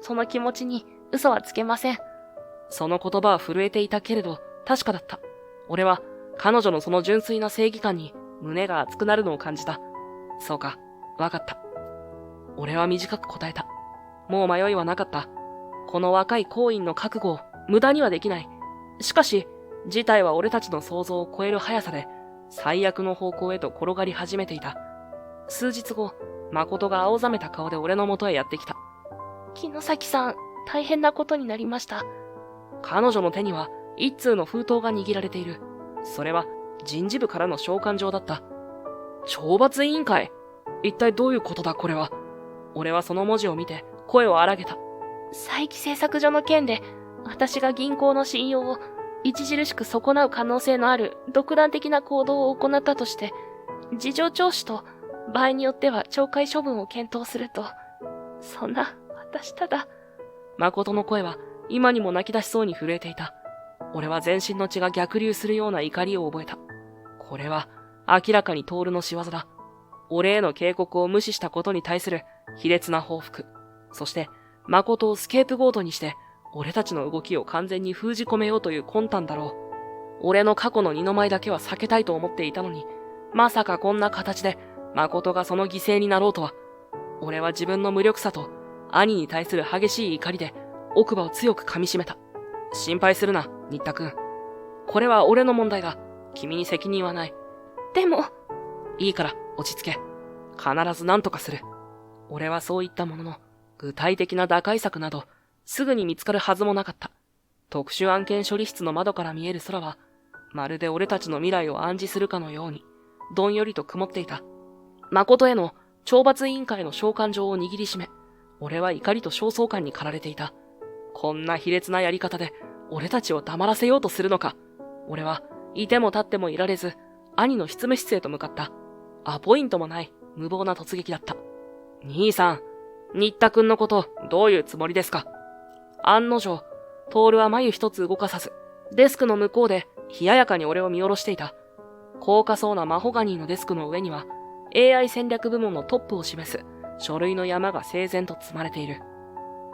その気持ちに嘘はつけません。その言葉は震えていたけれど、確かだった。俺は彼女のその純粋な正義感に胸が熱くなるのを感じた。そうか、わかった。俺は短く答えた。もう迷いはなかった。この若い行員の覚悟を無駄にはできない。しかし、事態は俺たちの想像を超える速さで、最悪の方向へと転がり始めていた。数日後、誠が青ざめた顔で俺の元へやってきた。木崎さん、大変なことになりました。彼女の手には一通の封筒が握られている。それは人事部からの召喚状だった。懲罰委員会？一体どういうことだこれは。俺はその文字を見て声を荒げた。佐伯製作所の件で、私が銀行の信用を著しく損なう可能性のある独断的な行動を行ったとして、事情聴取と場合によっては懲戒処分を検討すると、そんな、私ただ。誠の声は今にも泣き出しそうに震えていた。俺は全身の血が逆流するような怒りを覚えた。これは明らかにトールの仕業だ。俺への警告を無視したことに対する卑劣な報復。そして、誠をスケープゴートにして、俺たちの動きを完全に封じ込めようという魂胆だろう。俺の過去の二の舞だけは避けたいと思っていたのに、まさかこんな形で誠がその犠牲になろうとは。俺は自分の無力さと兄に対する激しい怒りで奥歯を強く噛み締めた。心配するな、新田くん。これは俺の問題だ。君に責任はない。でも、いいから落ち着け。必ず何とかする。俺はそう言ったものの、具体的な打開策などすぐに見つかるはずもなかった。特殊案件処理室の窓から見える空は、まるで俺たちの未来を暗示するかのように、どんよりと曇っていた。誠への懲罰委員会の召喚状を握りしめ、俺は怒りと焦燥感に駆られていた。こんな卑劣なやり方で、俺たちを黙らせようとするのか。俺はいても立ってもいられず、兄の執務室へと向かった。アポイントもない無謀な突撃だった。兄さん、新田くんのことどういうつもりですか？案の定、トールは眉一つ動かさず、デスクの向こうで冷ややかに俺を見下ろしていた。高価そうなマホガニーのデスクの上には、AI 戦略部門のトップを示す書類の山が整然と積まれている。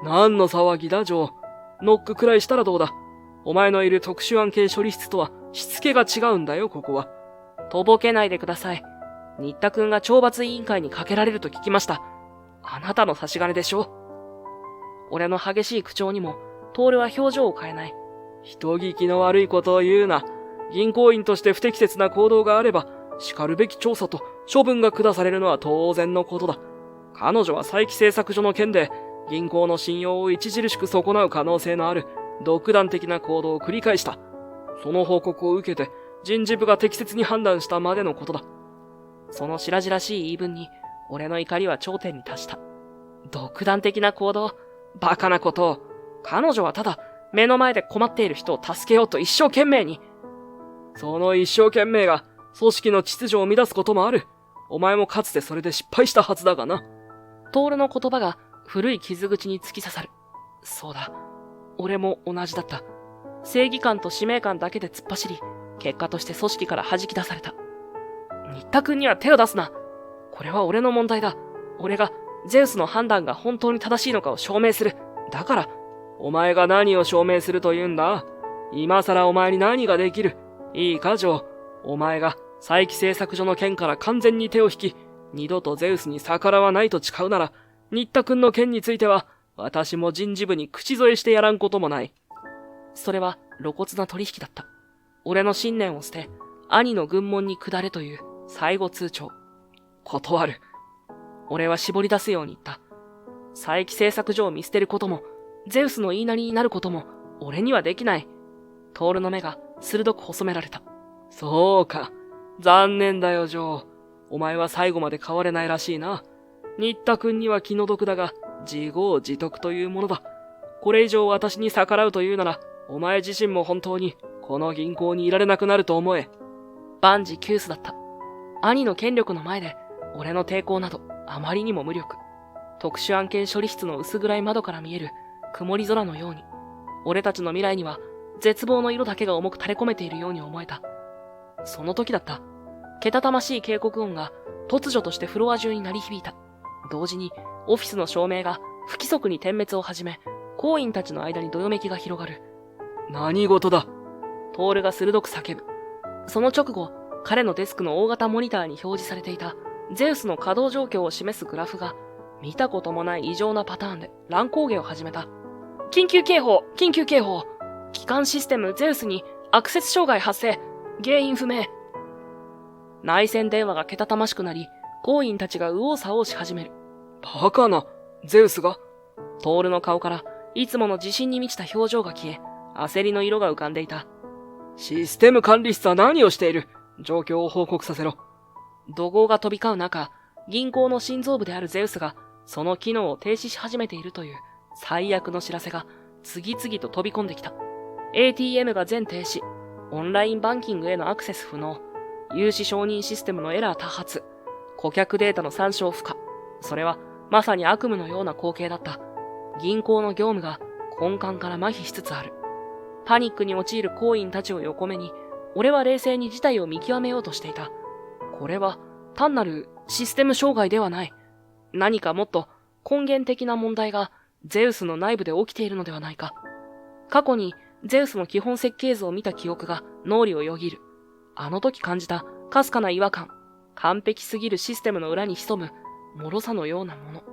何の騒ぎだ、ジョー。ノックくらいしたらどうだ。お前のいる特殊案件処理室とはしつけが違うんだよ、ここは。とぼけないでください。新田くんが懲罰委員会にかけられると聞きました。あなたの差し金でしょ。俺の激しい口調にも、トールは表情を変えない。人聞きの悪いことを言うな。銀行員として不適切な行動があれば、叱るべき調査と処分が下されるのは当然のことだ。彼女は佐伯製作所の件で、銀行の信用を著しく損なう可能性のある独断的な行動を繰り返した。その報告を受けて、人事部が適切に判断したまでのことだ。その白々しい言い分に、俺の怒りは頂点に達した。独断的な行動？バカなことを。彼女はただ、目の前で困っている人を助けようと一生懸命に。その一生懸命が、組織の秩序を乱すこともある。お前もかつてそれで失敗したはずだがな。トールの言葉が古い傷口に突き刺さる。そうだ。俺も同じだった。正義感と使命感だけで突っ走り、結果として組織から弾き出された。新田くんには手を出すな。これは俺の問題だ。俺がゼウスの判断が本当に正しいのかを証明する。だから、お前が何を証明すると言うんだ？今更お前に何ができる？いいか、ジョー。お前が佐伯製作所の件から完全に手を引き、二度とゼウスに逆らわないと誓うなら、新田君の件については、私も人事部に口添えしてやらんこともない。それは露骨な取引だった。俺の信念を捨て、兄の軍門に下れという最後通牒。断る。俺は絞り出すように言った。佐伯製作所を見捨てることも、ゼウスの言いなりになることも、俺にはできない。トールの目が鋭く細められた。そうか。残念だよ、ジョー。お前は最後まで変われないらしいな。新田君には気の毒だが、自業自得というものだ。これ以上私に逆らうというなら、お前自身も本当に、この銀行にいられなくなると思え。万事休すだった。兄の権力の前で、俺の抵抗など、あまりにも無力。特殊案件処理室の薄暗い窓から見える、曇り空のように、俺たちの未来には、絶望の色だけが重く垂れ込めているように思えた。その時だった。けたたましい警告音が、突如としてフロア中に鳴り響いた。同時に、オフィスの照明が不規則に点滅を始め、行員たちの間にどよめきが広がる。何事だ？トールが鋭く叫ぶ。その直後、彼のデスクの大型モニターに表示されていた、ゼウスの稼働状況を示すグラフが、見たこともない異常なパターンで乱高下を始めた。緊急警報！緊急警報！基幹システムゼウスにアクセス障害発生！原因不明！内線電話がけたたましくなり、行員たちが右往左往し始める。バカな、ゼウスが？トールの顔からいつもの自信に満ちた表情が消え、焦りの色が浮かんでいた。システム管理室は何をしている？状況を報告させろ。怒号が飛び交う中、銀行の心臓部であるゼウスが、その機能を停止し始めているという最悪の知らせが次々と飛び込んできた。ATM が全停止、オンラインバンキングへのアクセス不能、融資承認システムのエラー多発、顧客データの参照不可。それはまさに悪夢のような光景だった。銀行の業務が根幹から麻痺しつつある。パニックに陥る行員たちを横目に、俺は冷静に事態を見極めようとしていた。これは単なるシステム障害ではない。何かもっと根源的な問題がゼウスの内部で起きているのではないか。過去にゼウスの基本設計図を見た記憶が脳裏をよぎる。あの時感じたかすかな違和感、完璧すぎるシステムの裏に潜む脆さのようなもの。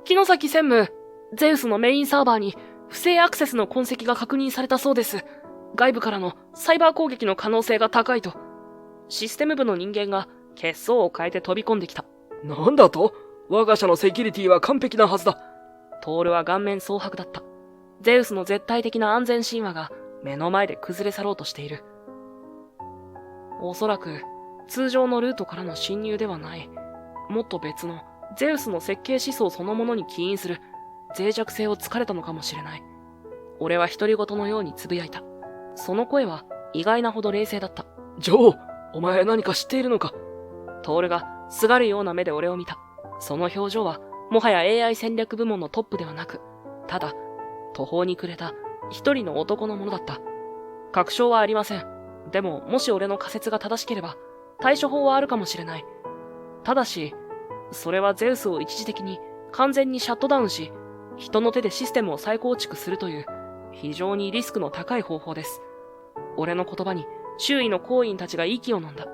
木之崎専務、ゼウスのメインサーバーに不正アクセスの痕跡が確認されたそうです。外部からのサイバー攻撃の可能性が高いと。システム部の人間が血相を変えて飛び込んできた。なんだと？我が社のセキュリティは完璧なはずだ。トールは顔面蒼白だった。ゼウスの絶対的な安全神話が目の前で崩れ去ろうとしている。おそらく通常のルートからの侵入ではない。もっと別のゼウスの設計思想そのものに起因する脆弱性を突かれたのかもしれない。俺は独り言のように呟いた。その声は意外なほど冷静だった。ジョー、お前何か知っているのか？トールがすがるような目で俺を見た。その表情はもはや AI 戦略部門のトップではなく、ただ途方に暮れた一人の男のものだった。確証はありません。でももし俺の仮説が正しければ対処法はあるかもしれない。ただし、それはゼウスを一時的に完全にシャットダウンし、人の手でシステムを再構築するという非常にリスクの高い方法です。俺の言葉に周囲の行員たちが息を飲んだ。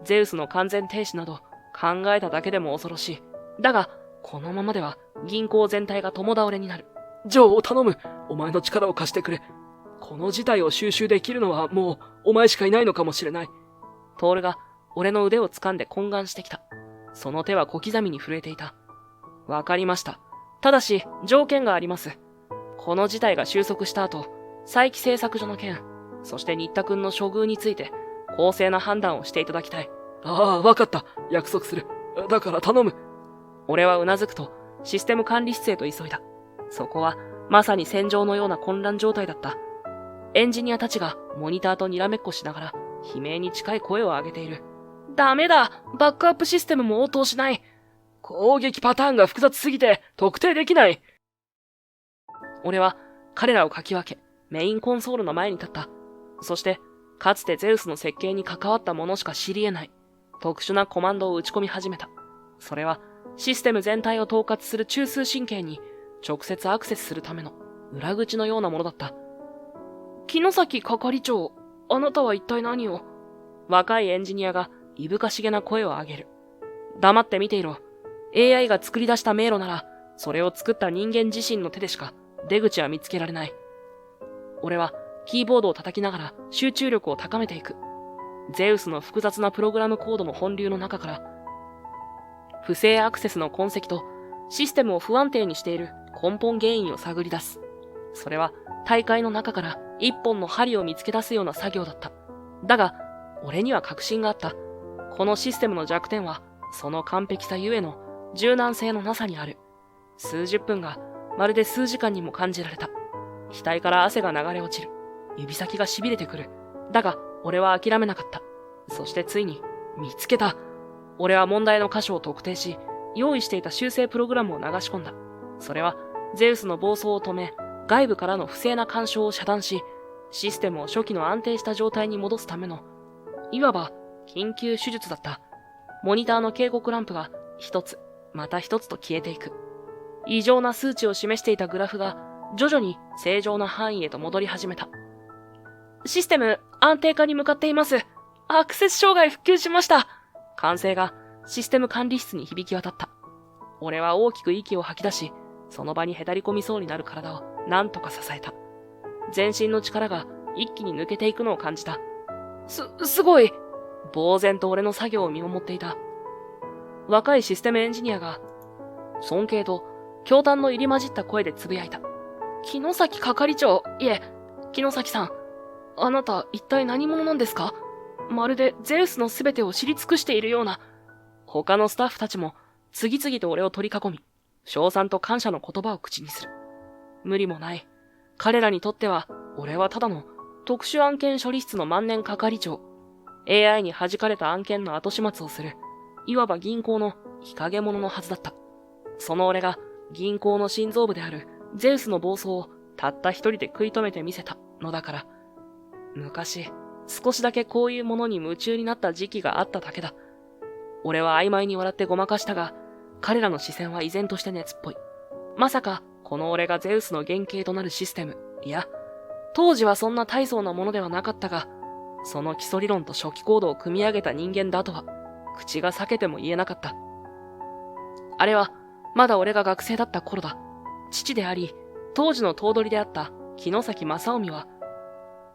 ゼウスの完全停止など考えただけでも恐ろしい。だが、このままでは銀行全体が共倒れになる。ジョーを頼む。お前の力を貸してくれ。この事態を収拾できるのはもうお前しかいないのかもしれない。トールが俺の腕を掴んで懇願してきた。その手は小刻みに震えていた。わかりました。ただし、条件があります。この事態が収束した後、佐伯製作所の件、そして新田くんの処遇について、公正な判断をしていただきたい。ああ、わかった。約束する。だから頼む。俺はうなずくと、システム管理室へと急いだ。そこは、まさに戦場のような混乱状態だった。エンジニアたちがモニターとにらめっこしながら、悲鳴に近い声を上げている。ダメだ！バックアップシステムも応答しない。攻撃パターンが複雑すぎて特定できない。俺は彼らをかき分け、メインコンソールの前に立った。そして、かつてゼウスの設計に関わった者しか知り得ない特殊なコマンドを打ち込み始めた。それはシステム全体を統括する中枢神経に直接アクセスするための裏口のようなものだった。木崎係長、あなたは一体何を？若いエンジニアがいぶかしげな声を上げる。黙って見ていろ。AI が作り出した迷路なら、それを作った人間自身の手でしか出口は見つけられない。俺はキーボードを叩きながら集中力を高めていく。ゼウスの複雑なプログラムコードの本流の中から、不正アクセスの痕跡とシステムを不安定にしている根本原因を探り出す。それは大会の中から一本の針を見つけ出すような作業だった。だが、俺には確信があった。このシステムの弱点は、その完璧さゆえの柔軟性のなさにある。数十分がまるで数時間にも感じられた。額から汗が流れ落ちる。指先が痺れてくる。だが、俺は諦めなかった。そしてついに、見つけた。俺は問題の箇所を特定し、用意していた修正プログラムを流し込んだ。それは、ゼウスの暴走を止め、外部からの不正な干渉を遮断し、システムを初期の安定した状態に戻すための、いわば、緊急手術だった。モニターの警告ランプが一つ、また一つと消えていく。異常な数値を示していたグラフが徐々に正常な範囲へと戻り始めた。システム安定化に向かっています。アクセス障害復旧しました。歓声がシステム管理室に響き渡った。俺は大きく息を吐き出し、その場にへたり込みそうになる体を何とか支えた。全身の力が一気に抜けていくのを感じた。すごい。呆然と俺の作業を見守っていた。若いシステムエンジニアが、尊敬と驚嘆の入り混じった声で呟いた。木崎係長、いえ、木崎さん。あなた一体何者なんですか？まるでゼウスのすべてを知り尽くしているような。他のスタッフたちも次々と俺を取り囲み、称賛と感謝の言葉を口にする。無理もない。彼らにとっては、俺はただの特殊案件処理室の万年係長。AI に弾かれた案件の後始末をする、いわば銀行の日陰者のはずだった。その俺が銀行の心臓部であるゼウスの暴走をたった一人で食い止めてみせたのだから。昔、少しだけこういうものに夢中になった時期があっただけだ。俺は曖昧に笑ってごまかしたが、彼らの視線は依然として熱っぽい。まさか、この俺がゼウスの原型となるシステム、いや、当時はそんな大層なものではなかったが、その基礎理論と初期コードを組み上げた人間だとは、口が裂けても言えなかった。あれは、まだ俺が学生だった頃だ。父であり、当時の頭取であった木崎正臣は、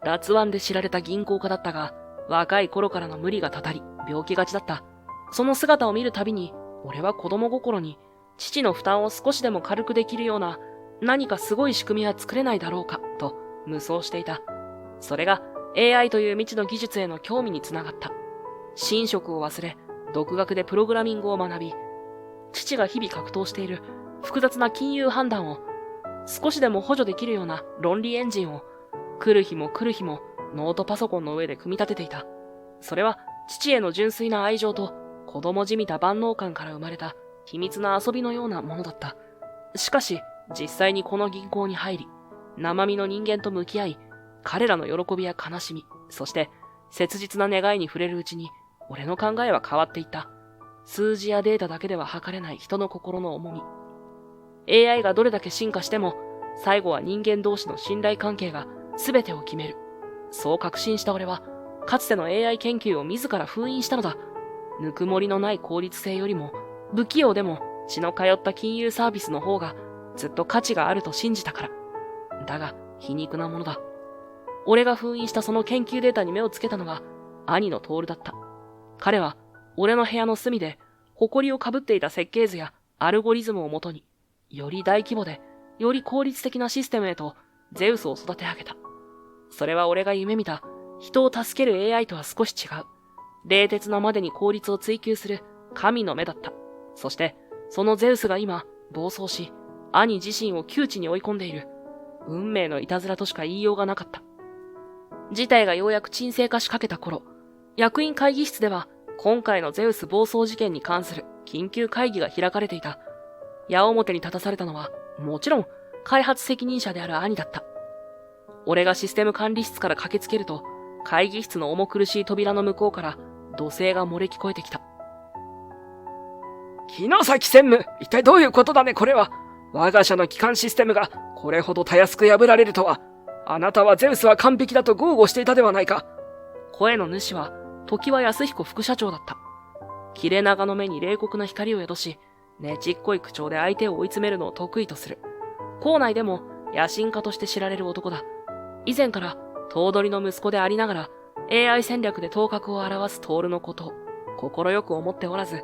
辣腕で知られた銀行家だったが、若い頃からの無理がたたり、病気がちだった。その姿を見るたびに、俺は子供心に、父の負担を少しでも軽くできるような、何かすごい仕組みは作れないだろうか、と無双していた。それが、AI という未知の技術への興味につながった。寝食を忘れ、独学でプログラミングを学び、父が日々格闘している複雑な金融判断を少しでも補助できるような論理エンジンを来る日も来る日もノートパソコンの上で組み立てていた。それは父への純粋な愛情と子供じみた万能感から生まれた秘密な遊びのようなものだった。しかし実際にこの銀行に入り、生身の人間と向き合い、彼らの喜びや悲しみ、そして切実な願いに触れるうちに俺の考えは変わっていった。数字やデータだけでは測れない人の心の重み。AI がどれだけ進化しても、最後は人間同士の信頼関係が全てを決める。そう確信した俺は、かつての AI 研究を自ら封印したのだ。ぬくもりのない効率性よりも、不器用でも血の通った金融サービスの方がずっと価値があると信じたから。だが、皮肉なものだ。俺が封印したその研究データに目をつけたのが、兄のトールだった。彼は、俺の部屋の隅で、埃をかぶっていた設計図やアルゴリズムをもとに、より大規模で、より効率的なシステムへと、ゼウスを育て上げた。それは俺が夢見た、人を助ける AI とは少し違う。冷徹なまでに効率を追求する神の目だった。そして、そのゼウスが今、暴走し、兄自身を窮地に追い込んでいる。運命のいたずらとしか言いようがなかった。事態がようやく沈静化しかけた頃、役員会議室では、今回のゼウス暴走事件に関する緊急会議が開かれていた。矢面に立たされたのは、もちろん、開発責任者である兄だった。俺がシステム管理室から駆けつけると、会議室の重苦しい扉の向こうから、怒声が漏れ聞こえてきた。木崎専務、一体どういうことだねこれは。我が社の基幹システムがこれほどたやすく破られるとは。あなたはゼウスは完璧だと豪語していたではないか。声の主は、常盤康彦副社長だった。切れ長の目に冷酷な光を宿し、ねちっこい口調で相手を追い詰めるのを得意とする。校内でも野心家として知られる男だ。以前から頭取の息子でありながら AI 戦略で頭角を現すトールのことを快く思っておらず、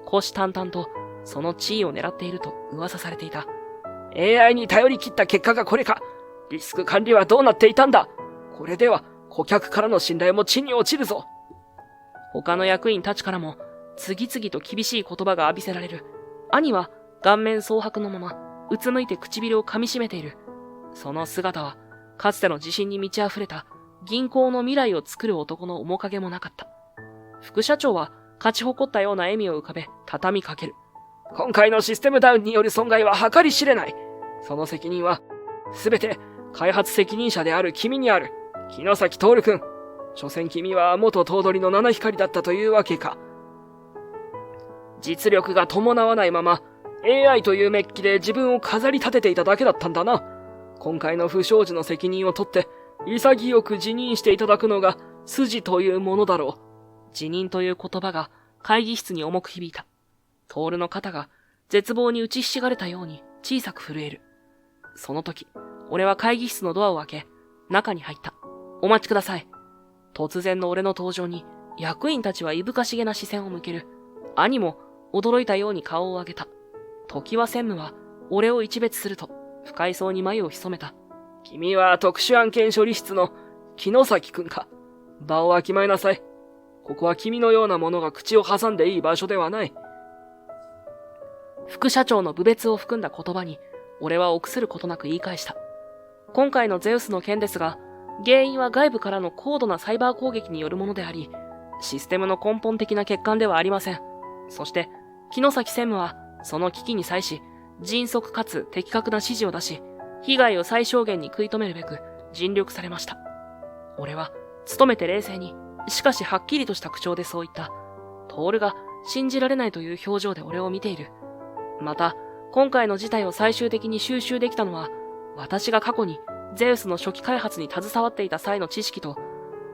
虎視眈々とその地位を狙っていると噂されていた。AI に頼り切った結果がこれか。リスク管理はどうなっていたんだ。これでは顧客からの信頼も地に落ちるぞ。他の役員たちからも次々と厳しい言葉が浴びせられる。兄は顔面蒼白のままうつむいて唇を噛みしめている。その姿はかつての自信に満ち溢れた銀行の未来を作る男の面影もなかった。副社長は勝ち誇ったような笑みを浮かべ畳みかける。今回のシステムダウンによる損害は計り知れない。その責任はすべて開発責任者である君にある。木之崎徹君。所詮君は元頭取の七光だったというわけか。実力が伴わないまま AI というメッキで自分を飾り立てていただけだったんだな。今回の不祥事の責任を取って潔く辞任していただくのが筋というものだろう。辞任という言葉が会議室に重く響いた。徹の肩が絶望に打ちひしがれたように小さく震える。その時、俺は会議室のドアを開け、中に入った。お待ちください。突然の俺の登場に役員たちはいぶかしげな視線を向ける。兄も驚いたように顔を上げた。常盤専務は俺を一別すると不快そうに眉を潜めた。君は特殊案件処理室の木之崎くんか。場をわきまえなさい。ここは君のような者が口を挟んでいい場所ではない。副社長の侮蔑を含んだ言葉に俺は臆することなく言い返した。今回のゼウスの件ですが、原因は外部からの高度なサイバー攻撃によるものであり、システムの根本的な欠陥ではありません。そして、木之崎専務はその危機に際し、迅速かつ的確な指示を出し、被害を最小限に食い止めるべく尽力されました。俺は、努めて冷静に、しかしはっきりとした口調でそう言った。徹が信じられないという表情で俺を見ている。また、今回の事態を最終的に収集できたのは、私が過去にゼウスの初期開発に携わっていた際の知識と、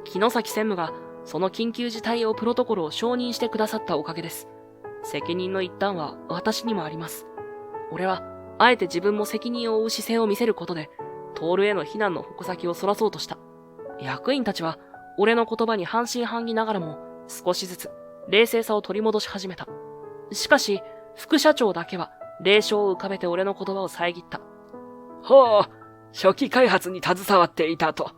木之崎専務がその緊急事態用プロトコルを承認してくださったおかげです。責任の一端は私にもあります。俺は、あえて自分も責任を負う姿勢を見せることで、徹への非難の矛先をそらそうとした。役員たちは、俺の言葉に半信半疑ながらも、少しずつ冷静さを取り戻し始めた。しかし、副社長だけは、冷笑を浮かべて俺の言葉を遮った。ほう、初期開発に携わっていたと。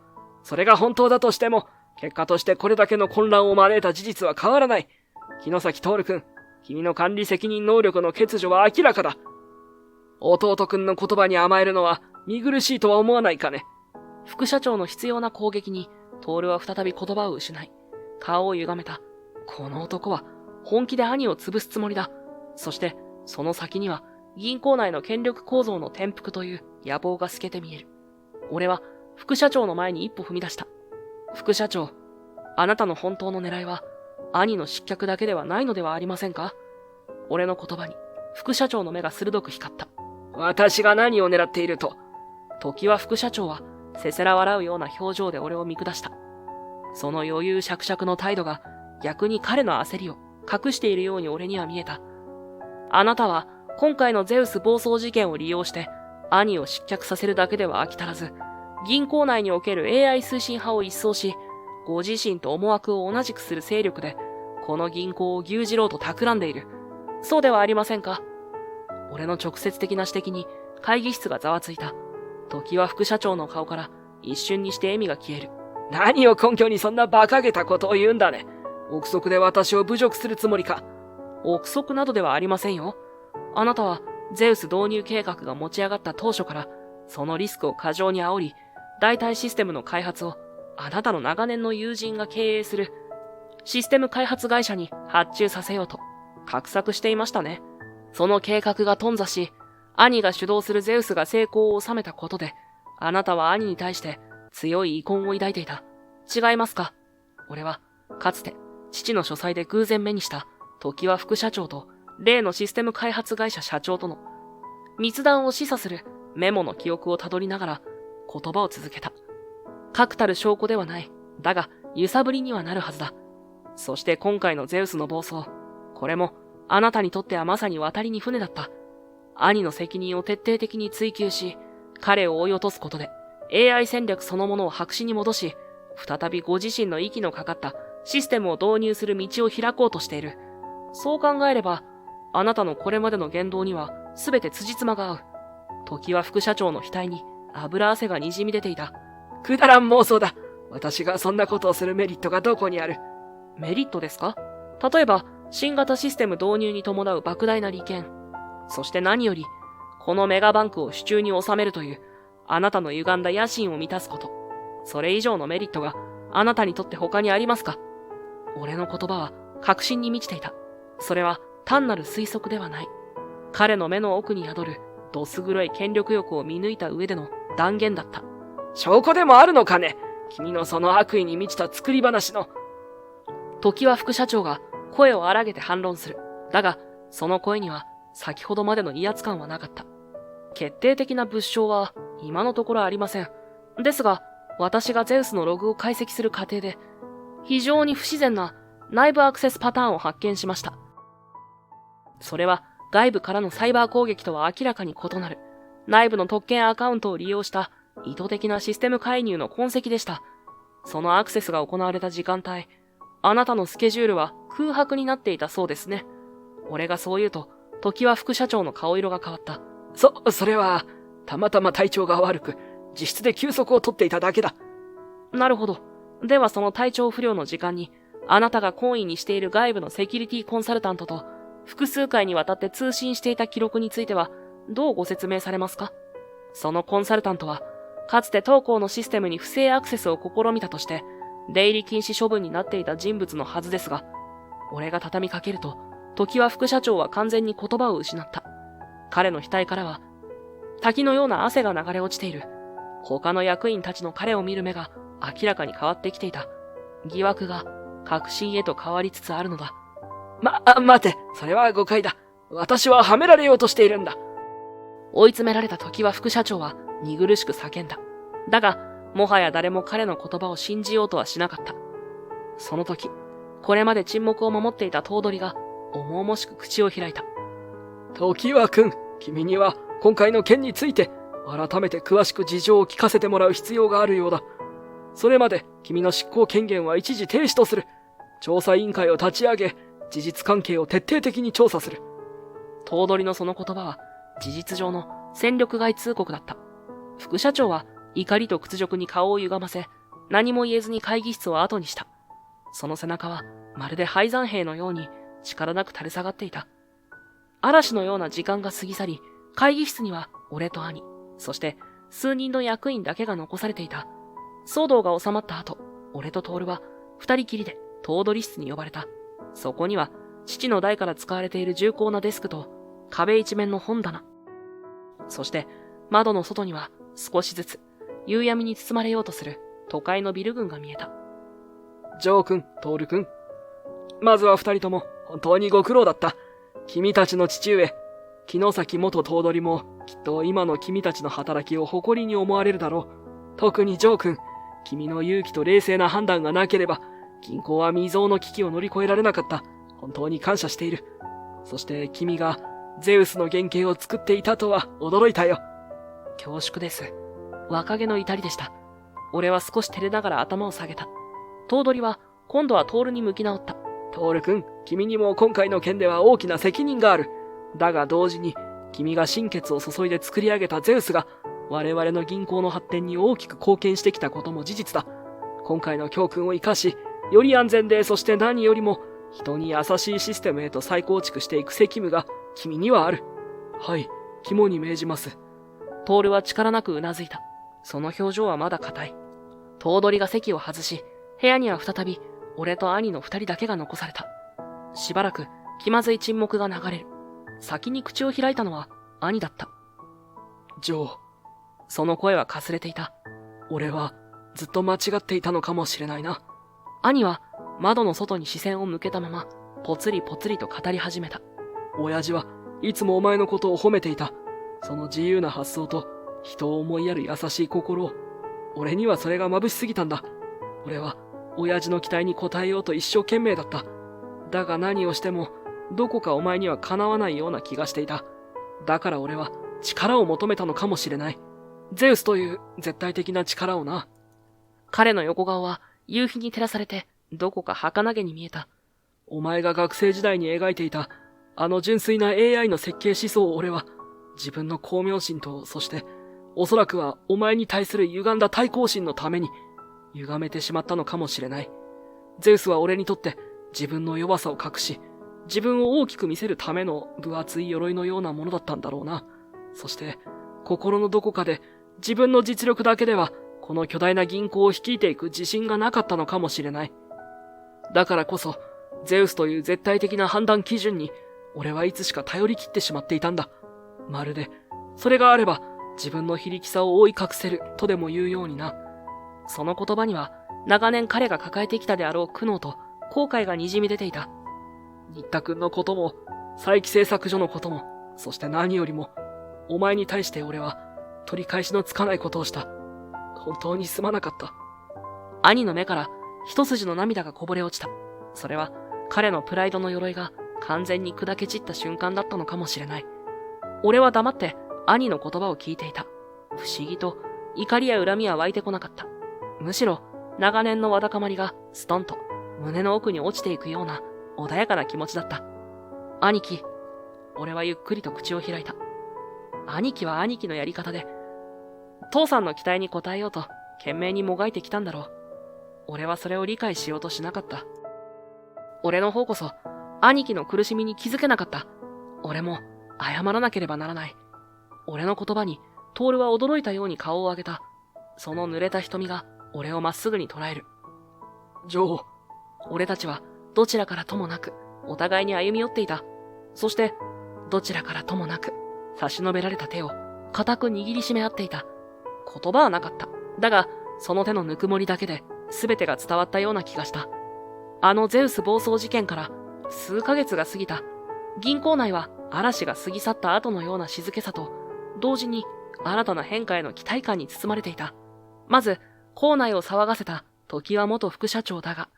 それが本当だとしても、結果としてこれだけの混乱を招いた事実は変わらない。木之崎徹君、君の管理責任能力の欠如は明らかだ。弟君の言葉に甘えるのは見苦しいとは思わないかね。副社長の必要な攻撃に、徹は再び言葉を失い、顔を歪めた。この男は本気で兄を潰すつもりだ。そして、その先には銀行内の権力構造の転覆という野望が透けて見える。俺は副社長の前に一歩踏み出した。副社長、あなたの本当の狙いは兄の失脚だけではないのではありませんか？俺の言葉に副社長の目が鋭く光った。私が何を狙っていると？常盤副社長はせせら笑うような表情で俺を見下した。その余裕しゃくしゃくの態度が逆に彼の焦りを隠しているように俺には見えた。あなたは今回のゼウス暴走事件を利用して兄を失脚させるだけでは飽き足らず、銀行内における AI 推進派を一掃し、ご自身と思惑を同じくする勢力でこの銀行を牛耳ろうと企んでいる。そうではありませんか？俺の直接的な指摘に会議室がざわついた。常盤副社長の顔から一瞬にして笑みが消える。何を根拠にそんな馬鹿げたことを言うんだね。憶測で私を侮辱するつもりか？憶測などではありませんよ。あなたはゼウス導入計画が持ち上がった当初からそのリスクを過剰に煽り、代替システムの開発をあなたの長年の友人が経営するシステム開発会社に発注させようと画策していましたね。その計画が頓挫し、兄が主導するゼウスが成功を収めたことで、あなたは兄に対して強い遺恨を抱いていた。違いますか？俺はかつて父の書斎で偶然目にした常盤副社長と例のシステム開発会社社長との密談を示唆するメモの記憶をたどりながら言葉を続けた。確たる証拠ではない。だが、揺さぶりにはなるはずだ。そして今回のゼウスの暴走。これも、あなたにとってはまさに渡りに船だった。兄の責任を徹底的に追求し、彼を追い落とすことで、AI 戦略そのものを白紙に戻し、再びご自身の息のかかったシステムを導入する道を開こうとしている。そう考えれば、あなたのこれまでの言動には全て辻褄が合う。時は副社長の額に油汗が滲み出ていた。くだらん妄想だ。私がそんなことをするメリットがどこにある？メリットですか？例えば、新型システム導入に伴う莫大な利権。そして何より、このメガバンクを手中に収めるという、あなたの歪んだ野心を満たすこと。それ以上のメリットがあなたにとって他にありますか？俺の言葉は確信に満ちていた。それは単なる推測ではない。彼の目の奥に宿るどす黒い権力欲を見抜いた上での断言だった。証拠でもあるのかね？君のその悪意に満ちた作り話の。時は副社長が声を荒げて反論する。だが、その声には先ほどまでの威圧感はなかった。決定的な物証は今のところありません。ですが、私がゼウスのログを解析する過程で、非常に不自然な内部アクセスパターンを発見しました。それは外部からのサイバー攻撃とは明らかに異なる、内部の特権アカウントを利用した意図的なシステム介入の痕跡でした。そのアクセスが行われた時間帯、あなたのスケジュールは空白になっていたそうですね。俺がそう言うと、時は副社長の顔色が変わった。それは、たまたま体調が悪く、自室で休息を取っていただけだ。なるほど。ではその体調不良の時間に、あなたが懇意にしている外部のセキュリティコンサルタントと、複数回にわたって通信していた記録については、どうご説明されますか？そのコンサルタントは、かつて当行のシステムに不正アクセスを試みたとして、出入り禁止処分になっていた人物のはずですが、俺が畳みかけると、時は副社長は完全に言葉を失った。彼の額からは、滝のような汗が流れ落ちている。他の役員たちの彼を見る目が明らかに変わってきていた。疑惑が確信へと変わりつつあるのだ。待て、それは誤解だ。私ははめられようとしているんだ。追い詰められた時は副社長は苦しく叫んだ。だが、もはや誰も彼の言葉を信じようとはしなかった。その時、これまで沈黙を守っていた頭取が重々しく口を開いた。時は君、君には今回の件について改めて詳しく事情を聞かせてもらう必要があるようだ。それまで君の執行権限は一時停止とする。調査委員会を立ち上げ、事実関係を徹底的に調査する。頭取のその言葉は事実上の戦力外通告だった。副社長は怒りと屈辱に顔を歪ませ、何も言えずに会議室を後にした。その背中はまるで敗残兵のように力なく垂れ下がっていた。嵐のような時間が過ぎ去り、会議室には俺と兄、そして数人の役員だけが残されていた。騒動が収まった後、俺と徹は二人きりで頭取室に呼ばれた。そこには父の代から使われている重厚なデスクと壁一面の本棚。そして窓の外には少しずつ夕闇に包まれようとする都会のビル群が見えた。ジョー君、トール君。まずは二人とも本当にご苦労だった。君たちの父上、木之崎元頭取もきっと今の君たちの働きを誇りに思われるだろう。特にジョー君、君の勇気と冷静な判断がなければ、銀行は未曾有の危機を乗り越えられなかった。本当に感謝している。そして君がゼウスの原型を作っていたとは驚いたよ。恐縮です。若気の至りでした。俺は少し照れながら頭を下げた。頭取は今度はトールに向き直った。トール君、君にも今回の件では大きな責任がある。だが同時に、君が心血を注いで作り上げたゼウスが、我々の銀行の発展に大きく貢献してきたことも事実だ。今回の教訓を生かし、より安全で、そして何よりも、人に優しいシステムへと再構築していく責務が、君にはある。はい、肝に銘じます。トールは力なくうなずいた。その表情はまだ硬い。頭取が席を外し、部屋には再び、俺と兄の二人だけが残された。しばらく気まずい沈黙が流れる。先に口を開いたのは兄だった。ジョー。その声はかすれていた。俺はずっと間違っていたのかもしれないな。兄は窓の外に視線を向けたまま、ぽつりぽつりと語り始めた。親父はいつもお前のことを褒めていた。その自由な発想と人を思いやる優しい心を。俺にはそれが眩しすぎたんだ。俺は、親父の期待に応えようと一生懸命だった。だが何をしても、どこかお前にはかなわないような気がしていた。だから俺は、力を求めたのかもしれない。ゼウスという絶対的な力をな。彼の横顔は夕日に照らされて、どこか儚げに見えた。お前が学生時代に描いていた、あの純粋な AI の設計思想を俺は、自分の巧妙心と、そして、おそらくはお前に対する歪んだ対抗心のために、歪めてしまったのかもしれない。ゼウスは俺にとって自分の弱さを隠し、自分を大きく見せるための分厚い鎧のようなものだったんだろうな。そして、心のどこかで自分の実力だけでは、この巨大な銀行を率いていく自信がなかったのかもしれない。だからこそ、ゼウスという絶対的な判断基準に、俺はいつしか頼り切ってしまっていたんだ。まるで、それがあれば、自分の非力さを覆い隠せるとでも言うようにな。その言葉には、長年彼が抱えてきたであろう苦悩と後悔が滲み出ていた。新田くんのことも、佐伯製作所のことも、そして何よりも、お前に対して俺は、取り返しのつかないことをした。本当にすまなかった。兄の目から一筋の涙がこぼれ落ちた。それは彼のプライドの鎧が完全に砕け散った瞬間だったのかもしれない。俺は黙って兄の言葉を聞いていた。不思議と怒りや恨みは湧いてこなかった。むしろ長年のわだかまりがストンと胸の奥に落ちていくような穏やかな気持ちだった。兄貴、俺はゆっくりと口を開いた。兄貴は兄貴のやり方で、父さんの期待に応えようと懸命にもがいてきたんだろう。俺はそれを理解しようとしなかった。俺の方こそ兄貴の苦しみに気づけなかった。俺も謝らなければならない。俺の言葉にトールは驚いたように顔を上げた。その濡れた瞳が俺をまっすぐに捉える。ジョー。俺たちはどちらからともなくお互いに歩み寄っていた。そしてどちらからともなく差し伸べられた手を固く握りしめ合っていた。言葉はなかった。だがその手のぬくもりだけで全てが伝わったような気がした。あのゼウス暴走事件から数ヶ月が過ぎた。銀行内は嵐が過ぎ去った後のような静けさと、同時に新たな変化への期待感に包まれていた。まず、校内を騒がせた常盤元副社長だが、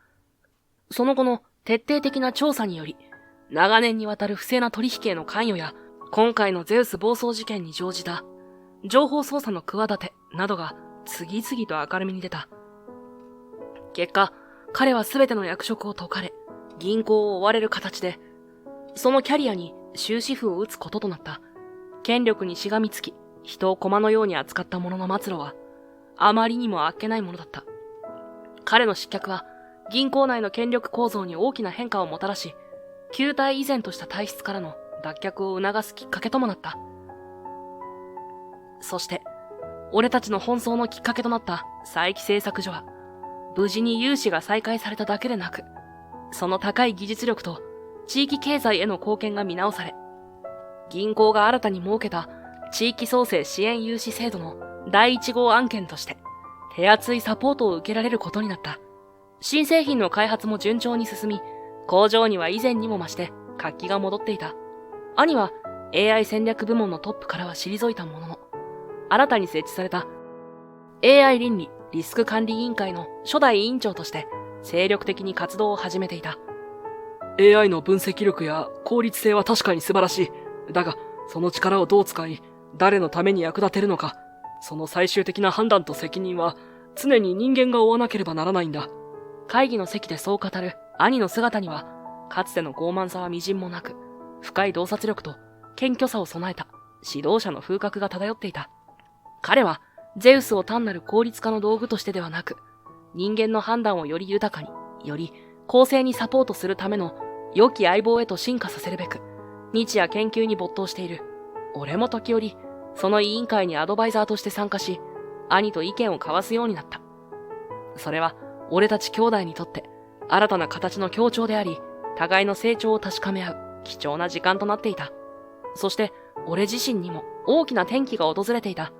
その後の徹底的な調査により、長年にわたる不正な取引への関与や、今回のゼウス暴走事件に乗じた情報操作の企てなどが次々と明るみに出た。結果、彼は全ての役職を解かれ、銀行を追われる形で、そのキャリアに終止符を打つこととなった。権力にしがみつき、人を駒のように扱った者の末路は、あまりにもあっけないものだった。彼の失脚は、銀行内の権力構造に大きな変化をもたらし、旧態依然とした体質からの脱却を促すきっかけともなった。そして、俺たちの奔走のきっかけとなった佐伯製作所は、無事に融資が再開されただけでなく、その高い技術力と地域経済への貢献が見直され、銀行が新たに設けた地域創生支援融資制度の第1号案件として、手厚いサポートを受けられることになった。新製品の開発も順調に進み、工場には以前にも増して活気が戻っていた。兄は AI 戦略部門のトップからは退いたものの、新たに設置された AI 倫理リスク管理委員会の初代委員長として精力的に活動を始めていた。AI の分析力や効率性は確かに素晴らしい。だが、その力をどう使い、誰のために役立てるのか、その最終的な判断と責任は常に人間が負わなければならないんだ。会議の席でそう語る兄の姿には、かつての傲慢さは微塵もなく、深い洞察力と謙虚さを備えた指導者の風格が漂っていた。彼はゼウスを単なる効率化の道具としてではなく、人間の判断をより豊かに、より公正にサポートするための良き相棒へと進化させるべく、日夜研究に没頭している。俺も時折、その委員会にアドバイザーとして参加し、兄と意見を交わすようになった。それは、俺たち兄弟にとって、新たな形の協調であり、互いの成長を確かめ合う貴重な時間となっていた。そして、俺自身にも大きな転機が訪れていた。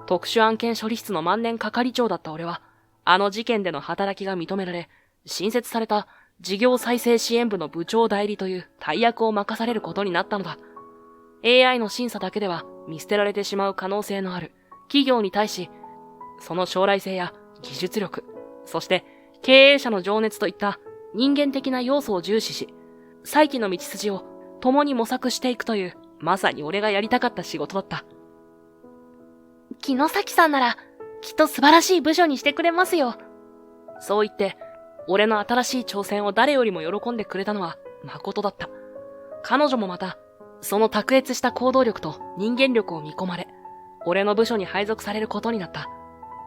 特殊案件処理室の万年係長だった俺は、あの事件での働きが認められ、新設された事業再生支援部の部長代理という大役を任されることになったのだ。AI の審査だけでは見捨てられてしまう可能性のある企業に対し、その将来性や技術力、そして経営者の情熱といった人間的な要素を重視し、再起の道筋を共に模索していくという、まさに俺がやりたかった仕事だった。木之崎さんなら、きっと素晴らしい部署にしてくれますよ。そう言って、俺の新しい挑戦を誰よりも喜んでくれたのは誠だった。彼女もまた、その卓越した行動力と人間力を見込まれ、俺の部署に配属されることになった。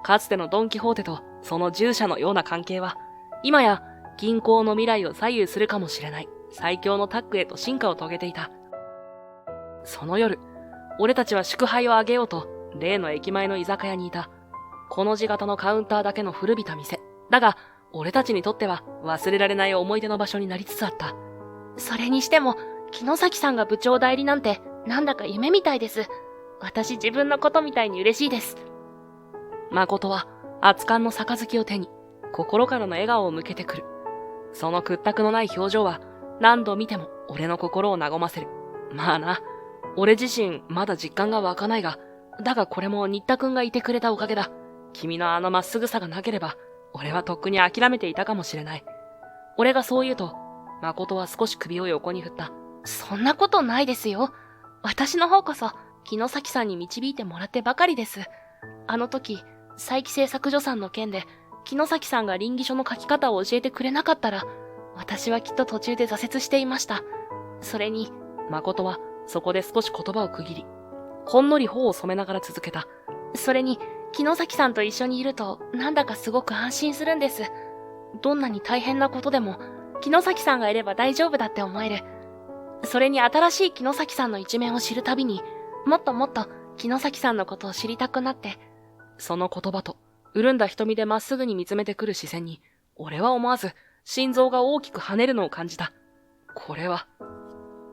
かつてのドン・キホーテとその従者のような関係は、今や銀行の未来を左右するかもしれない最強のタッグへと進化を遂げていた。その夜、俺たちは祝杯をあげようと、例の駅前の居酒屋にいた。この字型のカウンターだけの古びた店。だが、俺たちにとっては忘れられない思い出の場所になりつつあった。それにしても、木之崎さんが部長代理なんて、なんだか夢みたいです。私自分のことみたいに嬉しいです。誠は、熱燗の杯を手に、心からの笑顔を向けてくる。その屈託のない表情は、何度見ても俺の心を和ませる。まあな、俺自身まだ実感が湧かないが、だがこれも新田くんがいてくれたおかげだ。君のあのまっすぐさがなければ、俺はとっくに諦めていたかもしれない。俺がそう言うと、誠は少し首を横に振った。そんなことないですよ。私の方こそ、木之崎さんに導いてもらってばかりです。あの時、佐伯製作所さんの件で、木之崎さんが稟議書の書き方を教えてくれなかったら、私はきっと途中で挫折していました。それに、誠はそこで少し言葉を区切り、ほんのり頬を染めながら続けた。それに、木之崎さんと一緒にいると、なんだかすごく安心するんです。どんなに大変なことでも、木之崎さんがいれば大丈夫だって思える。それに新しい木之崎さんの一面を知るたびに、もっともっと木之崎さんのことを知りたくなって。その言葉と、潤んだ瞳でまっすぐに見つめてくる視線に、俺は思わず、心臓が大きく跳ねるのを感じた。これは、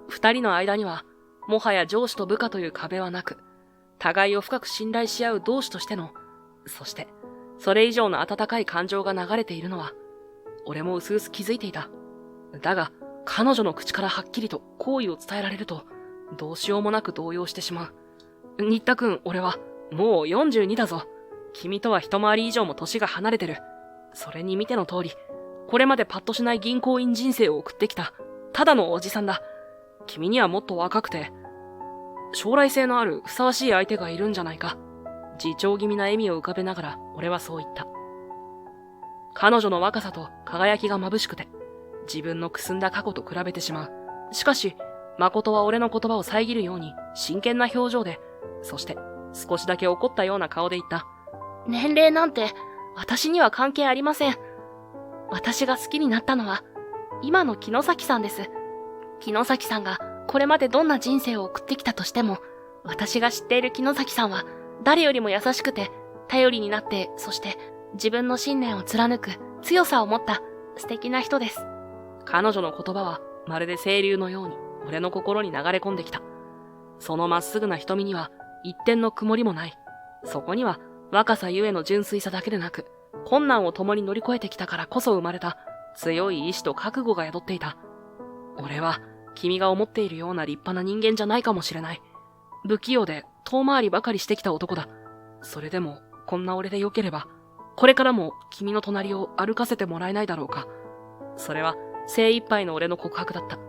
二人の間には、もはや上司と部下という壁はなく、互いを深く信頼し合う同志としての、そして、それ以上の温かい感情が流れているのは、俺も薄々気づいていた。だが、彼女の口からはっきりと好意を伝えられると、どうしようもなく動揺してしまう。新田くん、俺は、もう42だぞ。君とは一回り以上も年が離れてる。それに見ての通り、これまでパッとしない銀行員人生を送ってきた、ただのおじさんだ。君にはもっと若くて、将来性のあるふさわしい相手がいるんじゃないか。自重気味な笑みを浮かべながら俺はそう言った。彼女の若さと輝きが眩しくて、自分のくすんだ過去と比べてしまう。しかし、誠は俺の言葉を遮るように真剣な表情で、そして少しだけ怒ったような顔で言った。年齢なんて私には関係ありません。私が好きになったのは今の木之崎さんです。木之崎さんがこれまでどんな人生を送ってきたとしても、私が知っている木之崎さんは誰よりも優しくて頼りになって、そして自分の信念を貫く強さを持った素敵な人です。彼女の言葉はまるで清流のように俺の心に流れ込んできた。そのまっすぐな瞳には一点の曇りもない。そこには若さゆえの純粋さだけでなく、困難を共に乗り越えてきたからこそ生まれた強い意志と覚悟が宿っていた。俺は君が思っているような立派な人間じゃないかもしれない。不器用で遠回りばかりしてきた男だ。それでもこんな俺でよければ、これからも君の隣を歩かせてもらえないだろうか。それは精一杯の俺の告白だった。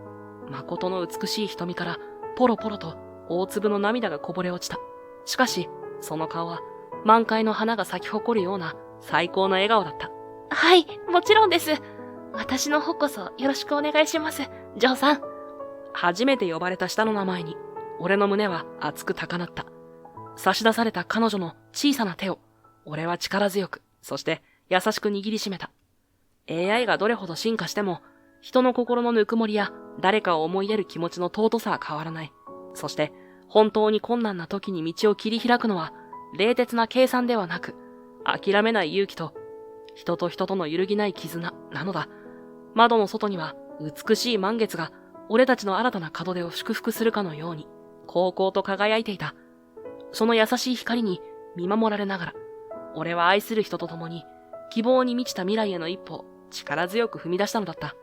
誠の美しい瞳からポロポロと大粒の涙がこぼれ落ちた。しかし、その顔は満開の花が咲き誇るような最高の笑顔だった。はい、もちろんです。私の方こそよろしくお願いします、ジョーさん。初めて呼ばれた下の名前に、俺の胸は熱く高鳴った。差し出された彼女の小さな手を、俺は力強く、そして優しく握りしめた。AI がどれほど進化しても、人の心のぬくもりや誰かを思いやる気持ちの尊さは変わらない。そして、本当に困難な時に道を切り開くのは、冷徹な計算ではなく、諦めない勇気と、人と人との揺るぎない絆なのだ。窓の外には美しい満月が俺たちの新たな門出を祝福するかのように、煌々と輝いていた。その優しい光に見守られながら、俺は愛する人と共に希望に満ちた未来への一歩を力強く踏み出したのだった。